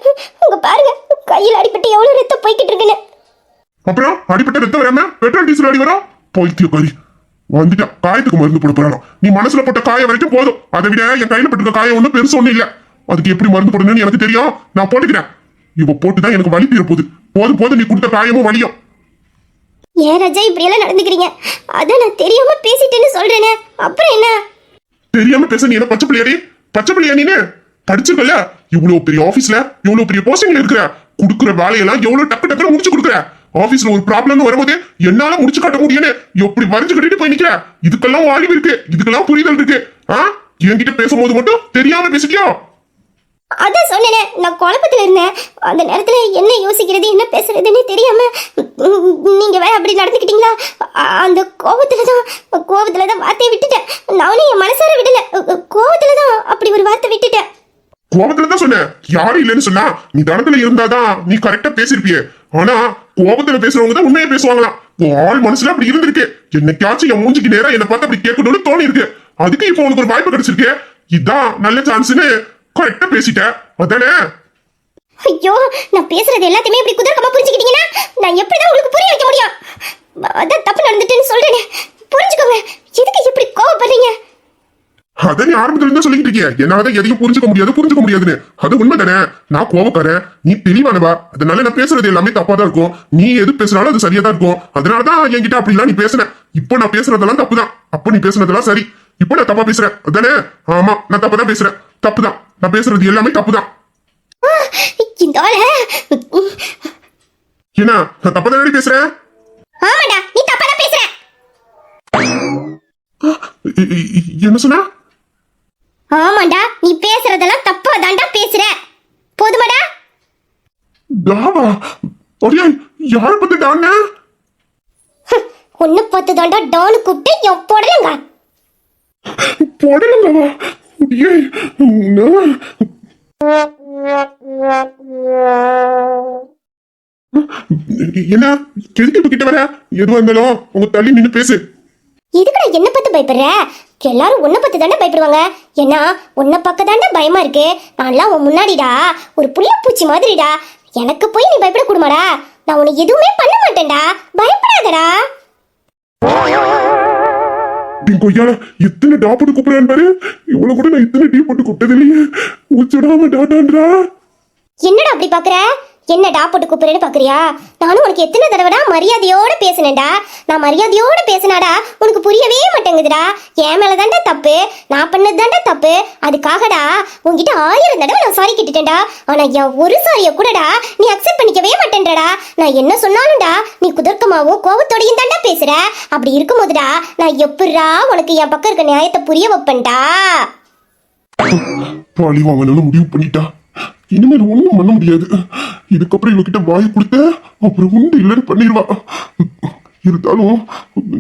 உங்க பாருங்க, கையில் அடிபட்டு எவ்வளவு ரத்தம் போய்கிட்டு இருக்குன்னு. அப்புறம் அடிப்பட்ட ரத்தம் வராம பெட்ரோல் டீசல் அடி வரா போய்த்தியோ கறி வந்துட்டான். காயத்துக்கு மருந்து போட போறானோ. நீ மனசுல போட்ட காயம் வரைக்கும் போதும். அதை விட என் கையில பட்டிருக்க காயம் ஒன்றும் பெருசு ஒன்றும் இல்ல. அதுக்கு எப்படி மருந்து போடணும்னு எனக்கு தெரியும், நான் போட்டுக்கிறேன். இவ போட்டுதான் எனக்கு வலி தீர போகுது. போதும் போதும், நீ கொடுத்த காயமும் வலியும். ஏன் ராஜா இப்படி எல்லாம் நடந்துக்கிறீங்க? அதான் நான் தெரியாம பேசிட்டேன்னு சொல்றேனே, அப்புறம் என்ன? தெரியாம பேச நீ என்ன பச்சை பிள்ளையாடி? பச்சை பிள்ளையா நீனு? படிச்சிருக்கல, இவ்வளவு பெரிய ஆபீஸ்ல இவ்வளவு பெரிய போஸ்டிங்ல இருக்கிற, குடுக்குற வேலையெல்லாம் எவ்வளவு டக்கு டக்குன்னு முடிச்சு கொடுக்குற. ஆபீஸ்ல ஒரு ப்ராப்ளம்னு வரும்போது என்னால முடிச்சு காட்ட முடியும்னு எப்படி வரைஞ்சு கட்டிட்டு போய் நிக்கிற. இதுக்கெல்லாம் அறிவு இருக்கு, இதுக்கெல்லாம் புரிதல் இருக்கு. என்கிட்ட பேசும்போது மட்டும் தெரியாம பேசிட்டியா? அதான் சொன்னேனே, நான் குழப்பத்துல இருந்தேன். அந்த நேரத்துல என்ன யோசிக்கிறது என்ன பேசுறதுன்னு தெரியாம நீங்க வேற அப்படி நடந்துக்கிட்டீங்களா? அந்த கோபத்துலதான் வார்த்தையை விட்டுட்டேன். நானும் என் மனசார விடல, கோபத்துலதான் அப்படி ஒரு வார்த்தை விட்டுட்டேன். கோபத்துல தான் சொன்ன, யாரும் இல்லைன்னு சொன்னா. நீ தனத்துல இருந்தாதான் நீ கரெக்டா பேசிருப்பிய. ஆனா கோபத்துல பேசுறவங்க தான் உண்மையா பேசுவாங்களாம். ஆள் மனசுல அப்படி இருந்திருக்கு. என்னைக்காச்சும் என் மூஞ்சிக்கு நேரம் என்ன பார்த்து அப்படி கேட்கணும்னு தோணி இருக்கு. அதுக்கு இப்போ உனக்கு ஒரு வாய்ப்பு கிடைச்சிருக்கு. இதான் நல்ல சான்ஸ்னு கரெக்டா பேசிட்ட, அதானே? ஐயோ, நான் பேசுறது எல்லாத்தையுமே இப்படி குதர்க்கமா புரிஞ்சுக்கிட்டீங்கன்னா நான் எப்படிதான் உங்களுக்கு புரிய வைக்க முடியும்? அதான் தப்பு நடந்துட்டுன்னு சொல்றேனே, புரிஞ்சுக்கோங்க. எதுக்கு இப்படி கோவப்படுறீங்க? அத நீ ஆரம்பத்துல இருந்தா சொல்லிட்டு இருக்கிய, என்னால எதையும் புரிஞ்சுக்க முடியாதுன்னு. அது உண்மைதானே? நான் கோவக்காரன், நீ தெளிவானவா. அதனால நான் பேசுறது எல்லாமே தப்பா தான் இருக்கும். நீ எது பேசுனாலும் அது சரியா தான் இருக்கும். அதனாலதான் என்கிட்ட அப்படிலாம் நீ பேசுன. இப்போ நான் பேசுறதெல்லாம் தப்புதான், அப்ப நீ பேசுனதெல்லாம் சரி. இப்போ நான் தப்பா பேசுறேன், அதானே? ஆமா, நான் தப்பா தான் பேசுறேன். தப்புதான், நான் பேசுறது எல்லாமே தப்புதான். என்ன, நான் தப்பா தானே பேசுறேன்? ஆமாடா, நீ தப்பா தான் பேசுற. என்ன சொன்னா? ஆமாண்டா, நீ பேசுறதெல்லாம் தப்பா தாண்டா பேசுற. போதுமாடா? டாவா? ஒரே யார பத்தி டான்னா? ஒன்னு பத்து தாண்டா டான்னு கூப்பிட்டு என் போடலங்க. போடலங்கவா? என்ன எதுக்கு இப்ப கிட்ட வர? எதுவா இருந்தாலும் உங்க தள்ளி நின்னு பேசு. இதுக்கு நான் என்ன பத்தி பயப்படுற? எல்லாரும் உன்னை பத்தி தாண்டா பயப்படுவாங்க. ஏன்னா உன்னை பக்க தாண்டா பயமா இருக்கு. நான்லாம் உன் முன்னாடிடா ஒரு புள்ள பூச்சி மாதிரிடா. எனக்கு போய் நீ பயப்பட கூடுமாடா? நான் உன்னை எதுவுமே பண்ண மாட்டேன்டா, பயப்படாதடா. கொய்யால எத்தனை டா போட்டு கூப்பிடுறான் பாரு. இவ்வளவு கூட நான் இத்தனை டீ போட்டு கூப்பிட்டது இல்லையே. உச்சிடாம டாடான்றா. என்னடா அப்படி பாக்குற? என்ன டா போட்டு கூப்பிடுறேன்னு பாக்குறியா? நானும் உனக்கு எத்தனை தடவைடா மரியாதையோட பேசினேன்டா. நான் மரியாதையோட பேசினாடா உனக்கு புரியவே மாட்டேங்குதுடா. என் மேலதான்டா தப்பு, நான் பண்ணது தான்டா தப்பு. அதுக்காகடா உன்கிட்ட 1000 தடவை நான் சாரி கேட்டுட்டேன்டா. ஆனா என் ஒரு சாரிய கூடடா நீ அக்செப்ட் பண்ணிக்கவே மாட்டேன்றடா. நான் என்ன சொன்னாலும்டா நீ குதர்க்கமாவும் கோவத்தோடையும் தான்டா பேசுற. அப்படி இருக்கும்போதுடா நான் எப்படிடா உனக்கு என் பக்கம் இருக்க நியாயத்தை புரிய வைப்பேன்டா? பாலி வாங்கணும்னு முடிவு பண்ணிட்டா. இனிமேல் ஒண்ணும் பண்ண முடியாது. இதுக்கப்புறம் இவகிட்ட வாய் கொடுத்த அப்புறம் உண்டு இல்லைன்னு பண்ணிடுவா. இருந்தாலும்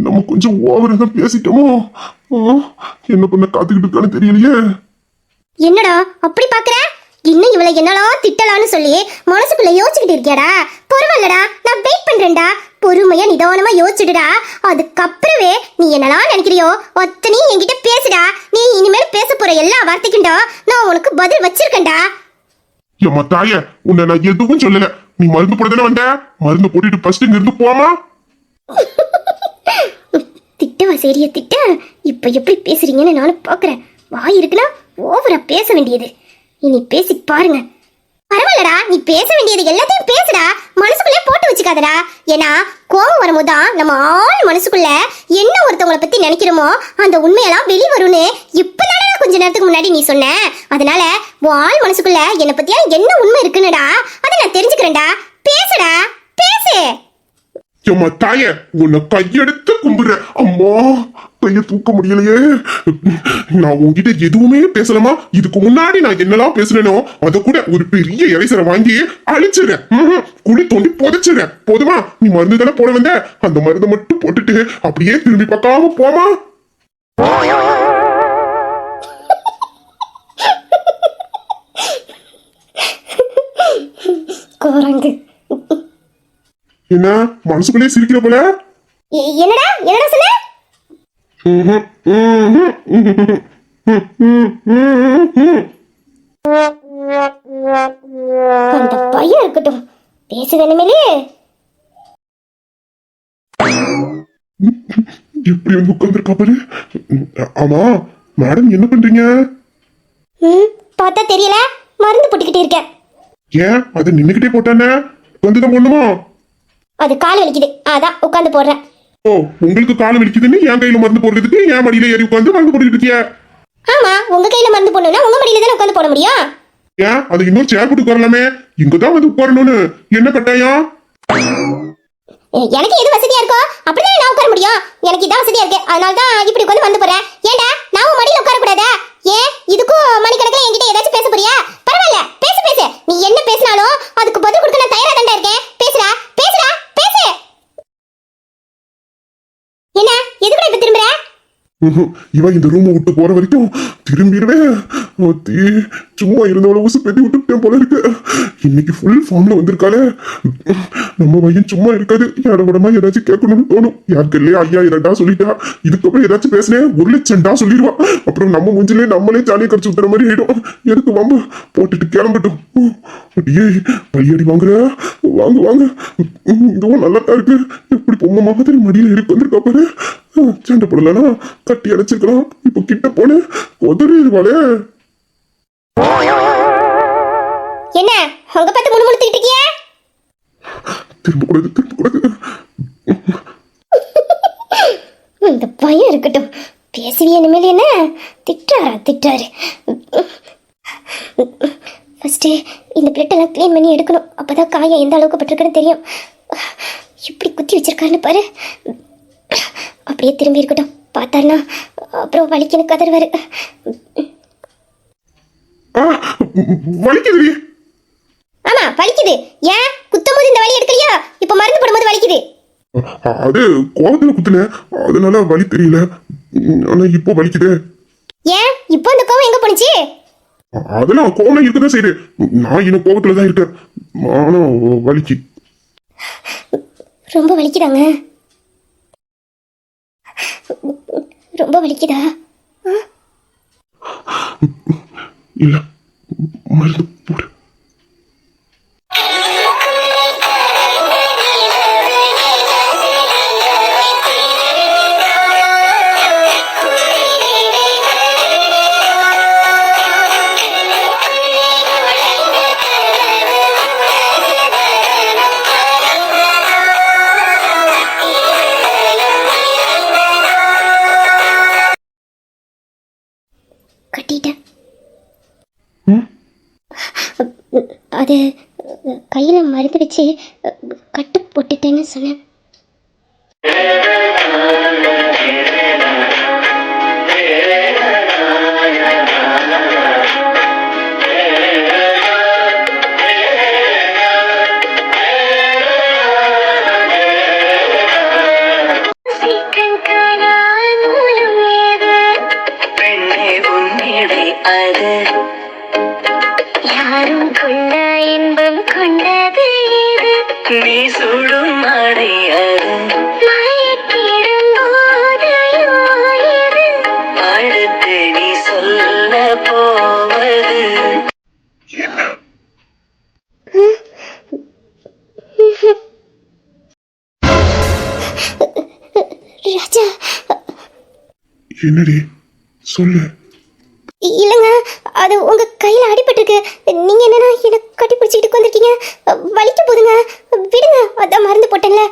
நம்ம கொஞ்சம் ஓவரா தான் பேசிட்டோமோ. என்ன பண்ண காத்துக்கிட்டு இருக்கான்னு தெரியலையே. என்னடா அப்படி பாக்குற? இன்னும் இவளை என்னலாம் திட்டலான்னு சொல்லி மனசுக்குள்ள யோசிச்சுக்கிட்டு இருக்கியாடா? பரவாயில்லடா, நான் வெயிட் பண்றேன்டா. பொறுமையா நிதானமா யோசிச்சுடுடா. அதுக்கப்புறமே நீ என்னலாம் நினைக்கிறியோ ஒத்தனையும் என்கிட்ட பேசுடா. நீ இனிமேல் பேச போற எல்லா வார்த்தைக்குண்டா நான் உனக்கு பதில் வச்சிருக்கேன்டா. ஏமா தாய, உன்னை நான் எதுவும் சொல்லல. நீ மருந்து போடுதானே வந்த, மருந்து போட்டுட்டு ஃபர்ஸ்ட் இங்க இருந்து போமா. திட்டவா சரியா திட்ட. இப்ப எப்படி பேசுறீங்கன்னு நானும் பாக்குறேன். வாய் இருக்குன்னா ஓவரா பேச வேண்டியது. இனி பேசி பாருங்க. பரவாயில்லடா, நீ பேச வேண்டியது எல்லாத்தையும் பேசுடா. மனசுக்குள்ளே போட்டு வச்சுக்காதடா. ஏன்னா கோவம் வரும்போதுதான் நம்ம ஆள் மனசுக்குள்ள என்ன ஒருத்தவங்களை பத்தி நினைக்கிறோமோ அந்த உண்மையெல்லாம் வெளி வரும்னு இப்பதானே கொஞ்ச நேரத்துக்கு முன்னாடி நீ சொன்ன. அதனால உன் ஆள் மனசுக்குள்ள என்னை பத்தியா என்ன உண்மை இருக்குன்னுடா அதை நான் தெரிஞ்சுக்கிறேன்டா. பேசுடா, பேசு. ஏமா தாய, உன்னை கையெடுத்து கும்பிடுற. அம்மா கைய தூக்க முடியலையே. நான் உன்கிட்ட எதுவுமே பேசலாமா? இதுக்கு முன்னாடி நான் என்னெல்லாம் பேசுனேனோ அத கூட ஒரு பெரிய இறைசரை வாங்கி அழிச்சிடுறேன். குழி தோண்டி புதைச்சிடுறேன். போதுமா? நீ மருந்து தானே போட வந்த, அந்த மருந்தை மட்டும் போட்டுட்டு அப்படியே திரும்பி பார்க்காம போமா. குரங்கு. என்ன மனசுக்குள்ளே சிரிக்கிற போல? என்னடா என்னடா சொன்ன? அந்த பையன் இருக்கட்டும், பேச வேணுமே. எப்படி வந்து உட்கார்ந்துருக்கா பாரு. ஆமா மேடம் என்ன பண்றீங்க? பார்த்தா தெரியல, மருந்து போட்டுக்கிட்டே இருக்கேன். ஏன் அதை நின்னுக்கிட்டே போட்டானே, வந்துதான் போடணுமா? அது கால் வலிக்குது, அதான் உட்காந்து போடுறேன். ஓ, உங்களுக்கு காலம் வலிக்குதுன்னு என் கையில மருந்து போடுறதுக்கு என் மடியில ஏறி உட்காந்து மருந்து போட்டுட்டு இருக்கிய? ஆமா, உங்க கையில மருந்து போடணும்னா உங்க மடியில தானே உட்காந்து போட முடியும். ஏன் அது இன்னும் சேர் போட்டு உட்காரலாமே, இங்கதான் வந்து உட்காரணும்னு என்ன கட்டாயம்? எனக்கு எது வசதியா இருக்கோ அப்படிதான் நான் உட்கார முடியும். எனக்கு இதான் வசதியா இருக்கு, அதனால தான் இப்படி உட்காந்து வந்து போறேன். ஏண்டா நான் உன் மடியில உட்கார கூடாதா? ஏன் இதுக்கும் மணிக்கணக்கில் என்கிட்ட ஏதாச்சும் பேச போறியா? பரவாயில்ல, பேசு பேசு. நீ என்ன பேசினாலும் அதுக்கு பதில் கொடுக்க நான் தயாரா தான்டா இருக்கேன். பேசுடா பேசுடா பேசு. என்ன எதுக்குடா இப்ப திரும்புற? இவன் இந்த ரூமை விட்டு போற வரைக்கும் திரும்பிடுவேன். சும்மா இருந்தவள ஊசு பெட்டி விட்டுட்டேன் போல இருக்கு. இன்னைக்கு ஃபுல் ஃபார்ம்ல வந்திருக்காளே. நம்ம பையன் சும்மா இருக்காது, யாரோடமா ஏதாச்சும் கேட்கணும்னு தோணும். யாருக்கு இல்லையா 5000 சொல்லிட்டா, இதுக்கப்புறம் ஏதாச்சும் பேசினேன் 1,00,000 சொல்லிடுவா. அப்புறம் நம்ம முஞ்சிலே நம்மளே ஜாலியை கடிச்சு விட்டுற மாதிரி ஆயிடும். எதுக்கு வாங்க போட்டுட்டு கிளம்பட்டும். அப்படியே பையடி வாங்குற, வாங்க வாங்க. இதுவும் நல்லா தான் இருக்கு. எப்படி பொம்மை மாதிரி மடியில இருக்கு வந்திருக்கா பாரு. சண்டை போடலனா கட்டி அடைச்சிருக்கலாம். இப்போ கிட்ட போன உதறிடுவாளே. என்ன உங்க பார்த்து முணுமுணுத்துக்கிட்டு இருக்கிய? திரும்ப கூடாது, திரும்ப கூடாது. இந்த பையன் இருக்கட்டும், பேசுவிய இனிமேல் என்ன திட்டாரு. ஃபர்ஸ்ட் இந்த பிளட் எல்லாம் க்ளீன் பண்ணி எடுக்கணும். அப்பதான் காயம் எந்த அளவுக்கு பட்டிருக்குன்னு தெரியும். இப்படி குத்தி வச்சிருக்காருன்னு பாரு. அப்படியே திரும்பி இருக்கட்டும், பார்த்தாருன்னா அப்புறம் வலிக்கணும் கதறுவாரு. வலிக்குது. ஆமா வலிக்குது. ஏன் குத்தும் போது இந்த வலி எடுக்கலையா? இப்ப மருந்து போடும்போது வலிக்குது. அது கோவத்துல குத்துன, அதனால வலி தெரியல. ஆனா இப்போ வலிக்குது. ஏன் இப்போ அந்த கோவம் எங்க போனுச்சு? அதெல்லாம் கோவம் இருக்கதான் செய்யுது. நான் இன்னும் கோவத்துல தான் இருக்கேன். ஆனா வலிக்கு. ரொம்ப வலிக்குதாங்க? ரொம்ப வலிக்குதா? இல்ல, மருந்து போடு. கட்டிட்டேன். அது கையில மருந்து வச்சு கட்டு போட்டுட்டேன்னு சொன்னேன். யாரும் கொள்ள இன்பம் கொண்டது நீ சுடும் மழையது மயக்கிடும் போதையோ இது அடுத்து நீ சொல்ல போவது ராஜா. என்னடி சொல்லு. இல்லைங்க, அது உங்க கையில அடிபட்டிருக்கு. நீங்க என்னன்னா என்ன கட்டி பிடிச்சிக்கிட்டு வந்திருக்கீங்க. வலிக்க போதுங்க, விடுங்க. அதான் மருந்து போட்டேன்ல,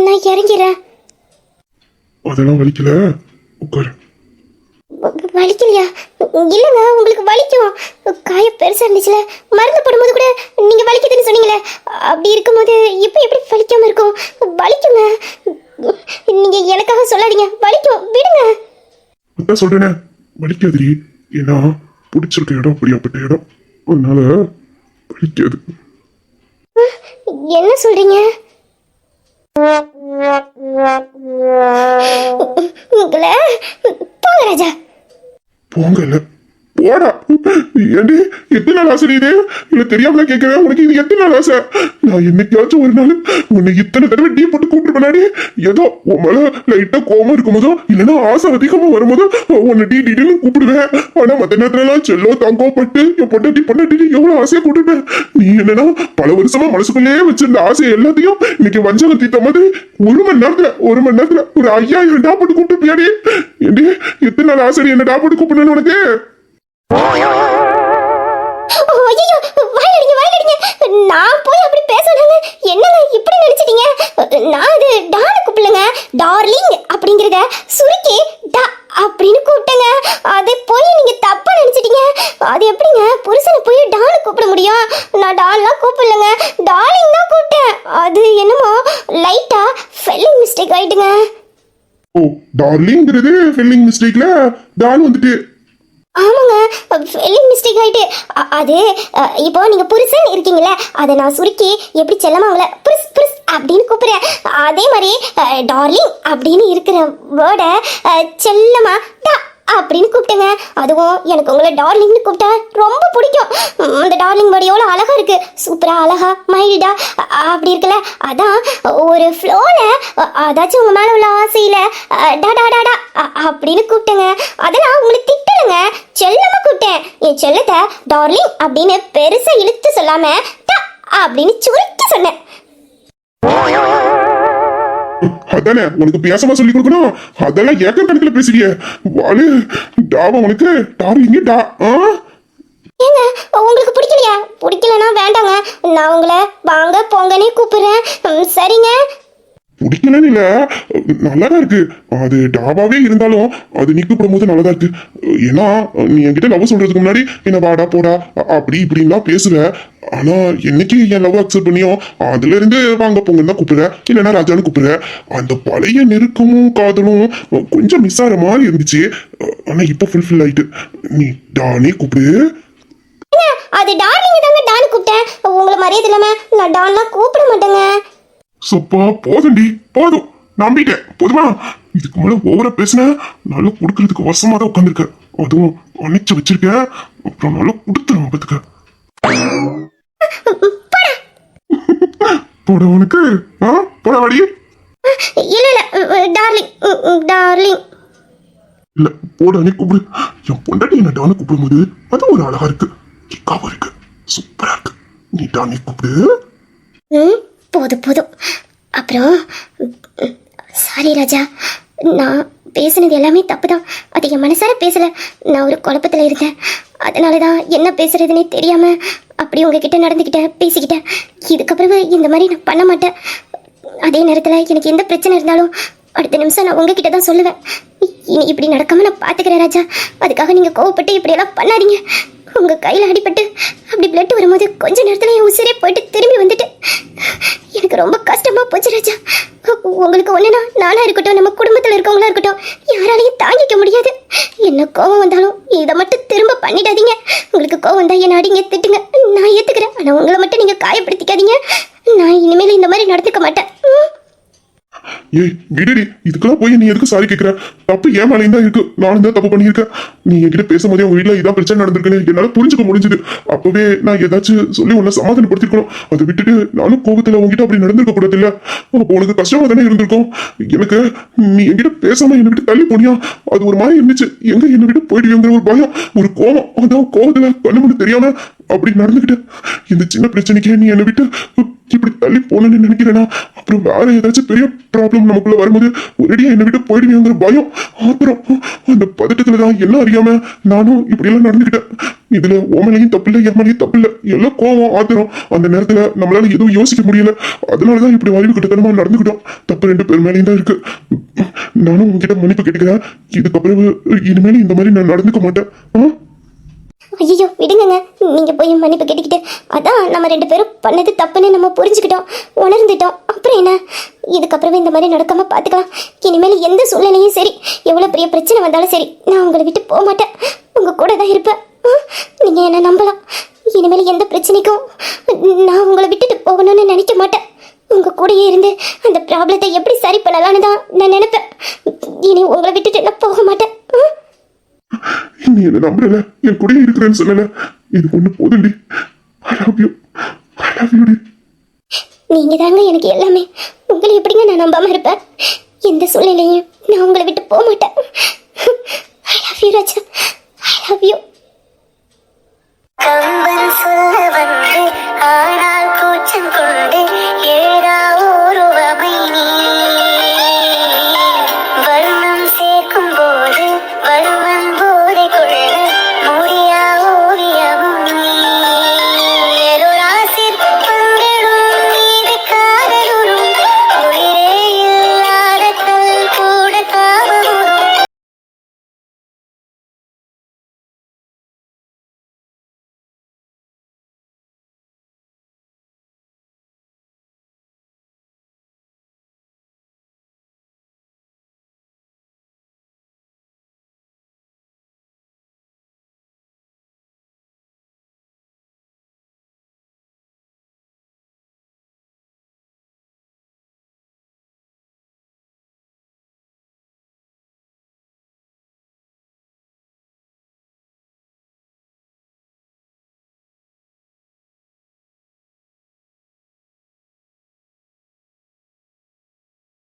நான் இறங்கிறேன். அதெல்லாம் வலிக்கல, உட்காரு. வலிக்கலையா? இல்லைங்க, உங்களுக்கு வலிக்கும். காய பெருசா இருந்துச்சுல, மருந்து போடும்போது கூட நீங்க வலிக்குதுன்னு சொன்னீங்களே, அப்படி இருக்கும்போது இப்போ எப்படி வலிக்காம இருக்கும்? வலிக்குங்க. நீங்க எனக்காக சொல்லாதீங்க, வலிக்கும், விடுங்க. அதான் சொல்றேனே, வலிக்காதுடி. ஏன்னா பிடிச்சிருக்க இடம் அப்படியாப்பட்ட இடம், அதனால வலிக்காது. என்ன சொல்றீங்க? உங்களை போங்க ராஜா. போங்கல்ல, போடா. ஏண்டி எத்தனை நாள் ஆசை இது? இல்ல தெரியாமல கேட்கிறேன், உனக்கு இது எத்தனை நாள் ஆசை? நான் என்னைக்காச்சும் ஒரு நாள் உன்னை இத்தனை தடவை டீ போட்டு கூப்பிட்டு பண்ணாடி, ஏதோ உன் மேல லைட்டா கோவம் இருக்கும்போதோ இல்லைன்னா ஆசை அதிகமா வரும்போதோ உன்னை டீ டீன்னு கூப்பிடுவேன். ஆனா மத்த நேரத்துல எல்லாம் செல்லோ தங்கோப்பட்டு என் பொண்டாட்டி எவ்வளவு ஆசையா கூப்பிடுவேன். நீ என்னன்னா பல வருஷமா மனசுக்குள்ளேயே வச்சிருந்த ஆசை எல்லாத்தையும் இன்னைக்கு வஞ்சகம் தீத்த மாதிரி ஒரு மணி நேரத்துல ஒரு 5000 டா போட்டு கூப்பிட்டு பியாடி. ஏண்டி எத்தனை நாள் ஆசை என்ன டா போட்டு கூப்பிடணும் உனக்கு? ஐயோ, வாயிலடிங்க. நான் போய் அப்படி பேசணுங்க. என்னங்க இப்படி நினைச்சிட்டீங்க? நான் அது டான்னு கூப்பிடலங்க, டார்லிங் அப்படிங்கறத சுருக்கி டா அப்படின்னு கூப்பிட்டேங்க. அதை போய் நீங்க தப்பா நினைச்சிட்டீங்க. அது எப்படிங்க புருஷனை போய் டான்னு கூப்பிட முடியும்? நான் டான்லாம் கூப்பிடலங்க, டார்லிங் தான் கூப்பிட்டேன். அது என்னமோ லைட்டா ஸ்பெல்லிங் மிஸ்டேக் ஆயிட்டுங்க. ஓ, டார்லிங்கிறது ஸ்பெல்லிங் மிஸ்டேக்ல டான் வந்துட்டு. ஆமாங்க, ஸ்பெல்லிங் மிஸ்டேக் ஆயிட்டு. அது இப்போ நீங்க புருஷன் இருக்கீங்களே, அதை நான் சுருக்கி எப்படி செல்லமா உங்களை புருஷ் புருஷ் அப்படின்னு கூப்பிடுறேன். அதே மாதிரி டார்லிங் அப்படின்னு இருக்கிற வேர்டை செல்லமா டா அப்படின்னு கூப்பிட்டேங்க. அதுவும் எனக்கு உங்களை டார்லிங்னு கூப்பிட்டா ரொம்ப பிடிக்கும். அந்த டார்லிங் வேர்டு எவ்வளோ அழகா இருக்கு, சூப்பரா அழகா மைல்டா அப்படி இருக்குல்ல. அதான் ஒரு ஃப்ளோல அதாச்சும் உங்க மேல உள்ள ஆசையில டா டா டா டா அப்படின்னு கூப்பிட்டேங்க. அதெல்லாம் உங்களுக்கு திட்டலுங்க, செல்லமா கூப்பிட்டேன். என் செல்லத்தை டார்லிங் அப்படின்னு பெருசா இழுத்து சொல்லாம டா அப்படின்னு சுருக்கி சொன்னேன். அதானே உனக்கு பேசமா சொல்லி கொடுக்கணும். அதெல்லாம் ஏக்கர் கணக்குல பேசுறிய வாழு. டாவா உனக்கு டார்லிங்க டா. ஏங்க உங்களுக்கு பிடிக்கலையா? பிடிக்கலன்னா வேண்டாங்க, நான் உங்களை வாங்க போங்கன்னே கூப்பிடுறேன். சரிங்க? பிடிக்கலன்னு இல்ல, நல்லாதான் இருக்கு. அது டாபாவே இருந்தாலும் அது நீ கூப்பிடும் போது நல்லாதான் இருக்கு. ஏன்னா நீ என்கிட்ட லவ் சொல்றதுக்கு முன்னாடி என்ன வாடா போடா அப்படி இப்படின்லாம் பேசுவ. ஆனா என்னைக்கு என் லவ் அக்செப்ட் பண்ணியோ அதுல இருந்து வாங்க போங்கன்னு தான் கூப்பிடுறேன், இல்லைன்னா ராஜான்னு கூப்பிடுறேன். அந்த பழைய நெருக்கமும் காதலும் கொஞ்சம் மிஸ் ஆகிற மாதிரி இருந்துச்சு. ஆனா இப்ப ஃபுல்ஃபில் ஆயிட்டு. நீ டானே கூப்பிடு. அது டார்லிங் தாங்க டான் கூப்பிட்டேன். உங்களை மரியாதை இல்லாம நான் டான்லாம் கூப்பிட மாட்டேங்க. சப்பா போதும்டி, போதும், நம்பிட்டேன். போதுமா? இதுக்கு மேல ஓவரா பேசின நல்லா கொடுக்கறதுக்கு வருஷமா தான் உட்காந்துருக்க. அதுவும் அணைச்சு வச்சிருக்க, அப்புறம் நல்லா கொடுத்துருவோம் பத்துக்க. போட உனக்கு போட வாடி. இல்ல டார்லிங் டார்லிங் இல்ல போட நீ கூப்பிடு. என் பொண்டாட்டி என்ன டானு கூப்பிடும் போது அது ஒரு அழகா இருக்கு, கிக்காவும் இருக்கு, சூப்பரா இருக்கு. நீ டானே கூப்பிடு. போதும். அப்புறம் சாரி ராஜா, நான் பேசுனது எல்லாமே தப்பு தான். அது என் மனசார பேசல, நான் ஒரு குழப்பத்தில் இருந்தேன். அதனால தான் என்ன பேசுறதுன்னே தெரியாம அப்படி உங்ககிட்ட நடந்துக்கிட்டேன், பேசிக்கிட்டேன். இதுக்கப்புறம் இந்த மாதிரி நான் பண்ண மாட்டேன். அதே நேரத்தில் எனக்கு எந்த பிரச்சனை இருந்தாலும் அடுத்த நிமிஷம் நான் உங்ககிட்ட தான் சொல்லுவேன். இனி இப்படி நடக்காம நான் பார்த்துக்கிறேன் ராஜா. அதுக்காக நீங்கள் கோவப்பட்டு இப்படியெல்லாம் பண்ணாதீங்க. உங்கள் கையில் அடிபட்டு அப்படி பிளட் வரும்போது கொஞ்ச நேரத்தில் என் உசிரே போயிட்டு திரும்பி வந்துட்டு எனக்கு ரொம்ப கஷ்டமாக போச்சு ராஜா. உங்களுக்கு ஒன்றுனா நானாக இருக்கட்டும், நம்ம குடும்பத்தில் இருக்கவங்களா இருக்கட்டும், யாராலையும் தாங்கிக்க முடியாது. என்ன கோவம் வந்தாலும் இதை மட்டும் திரும்ப பண்ணிடாதீங்க. உங்களுக்கு கோவம் வந்தால் என்ன அடிங்க, திட்டுங்க, நான் ஏற்றுக்கிறேன். ஆனால் உங்களை மட்டும் நீங்கள் காயப்படுத்திக்காதீங்க. நான் இனிமேல் இந்த மாதிரி நடந்துக்க மாட்டேன். ஏய் விடுடி, இதுக்கெல்லாம் போய் நீ எதுக்கு சாரி கேட்கிற? தப்பு ஏன் மேலேயும் தான் இருக்கு, நானும் தான் தப்பு பண்ணியிருக்கேன். நீ என்கிட்ட பேசும்போதே உங்க வீட்டுல இதான் பிரச்சனை நடந்திருக்குன்னு என்னால புரிஞ்சுக்க முடிஞ்சது. அப்பவே நான் ஏதாச்சும் சொல்லி உன்னை சமாதானப்படுத்திருக்கணும். அதை விட்டுட்டு நானும் கோபத்துல உங்ககிட்ட அப்படி நடந்திருக்க கூடாது இல்ல? அப்போ உனக்கு கஷ்டமா தானே இருந்திருக்கும். எனக்கு நீ என்கிட்ட பேசாம என்னை விட்டு தள்ளி போனியா, அது ஒரு மாதிரி இருந்துச்சு. எங்க என்னை விட்டு போயிடுவேங்கிற ஒரு பயம், ஒரு கோபம். அதான் கோபத்துல கண்ணு மட்டும் தெரியாம அப்படி நடந்துக்கிட்டேன். இந்த சின்ன பிரச்சனைக்கே நீ என்னை விட்டு இப்படி தள்ளி போனேன்னு நினைக்கிறேன்னா அப்புறம் வேற ஏதாச்சும் பெரிய ப்ராப்ளம் நமக்குள்ள வரும்போது ஒரேடியா என்னை விட்டு போயிடுவேங்கிற பயம், ஆத்திரம், அந்த பதட்டத்துலதான் என்ன அறியாம நானும் இப்படி எல்லாம் நடந்துக்கிட்டேன். இதுல ஓமலையும் தப்பில்லை, எம்மலையும் தப்பில்லை, எல்லாம் கோவம், ஆத்திரம். அந்த நேரத்துல நம்மளால எதுவும் யோசிக்க முடியல. அதனாலதான் இப்படி அறிவு கிட்டத்தனமா நடந்துக்கிட்டோம். தப்பு 2 பேர் மேலேயும் தான் இருக்கு. நானும் உங்ககிட்ட மன்னிப்பு கேட்டுக்கிறேன். இதுக்கப்புறம் இனிமேலும் இந்த மாதிரி நான் நடந்துக்க மாட்டேன். ஐயோ ஐயோ விடுங்கங்க, நீங்க போய் மன்னிப்பு கேட்டுக்கிட்டு அதான் நம்ம 2 பேரும் பண்ணது தப்புன்னு நம்ம புரிஞ்சுக்கிட்டோம், உணர்ந்துட்டோம். அப்புறம் என்ன, இதுக்கப்புறமே இந்த மாதிரி நடக்காம பார்த்துக்கலாம். இனிமேல் எந்த சூழ்நிலையும் சரி, எவ்வளோ பெரிய பிரச்சனை வந்தாலும் சரி, நான் உங்களை விட்டு போக மாட்டேன், உங்க கூட தான் இருப்பேன். நீங்க என்ன நம்பலாம். இனிமேல் எந்த பிரச்சனைக்கும் நான் உங்களை விட்டுட்டு போகணும்னு நினைக்க மாட்டேன். உங்க கூடயே இருந்து அந்த ப்ராப்ளத்தை எப்படி சரி பண்ணலான்னு தான் நான் நினைப்பேன். இனி உங்களை விட்டுட்டு நான் போக மாட்டேன். நீ என்ன நம்புறல, என் கூட இருக்கிறேன்னு சொல்லல. இது ஒண்ணு போதுண்டி. I love you. I love you டி. நீங்க தாங்க எனக்கு எல்லாமே. உங்களை எப்படிங்க நான் நம்பாம இருப்பேன்? எந்த சூழ்நிலையும் நான் உங்களை விட்டு போக மாட்டேன். I love you Raja. I love you.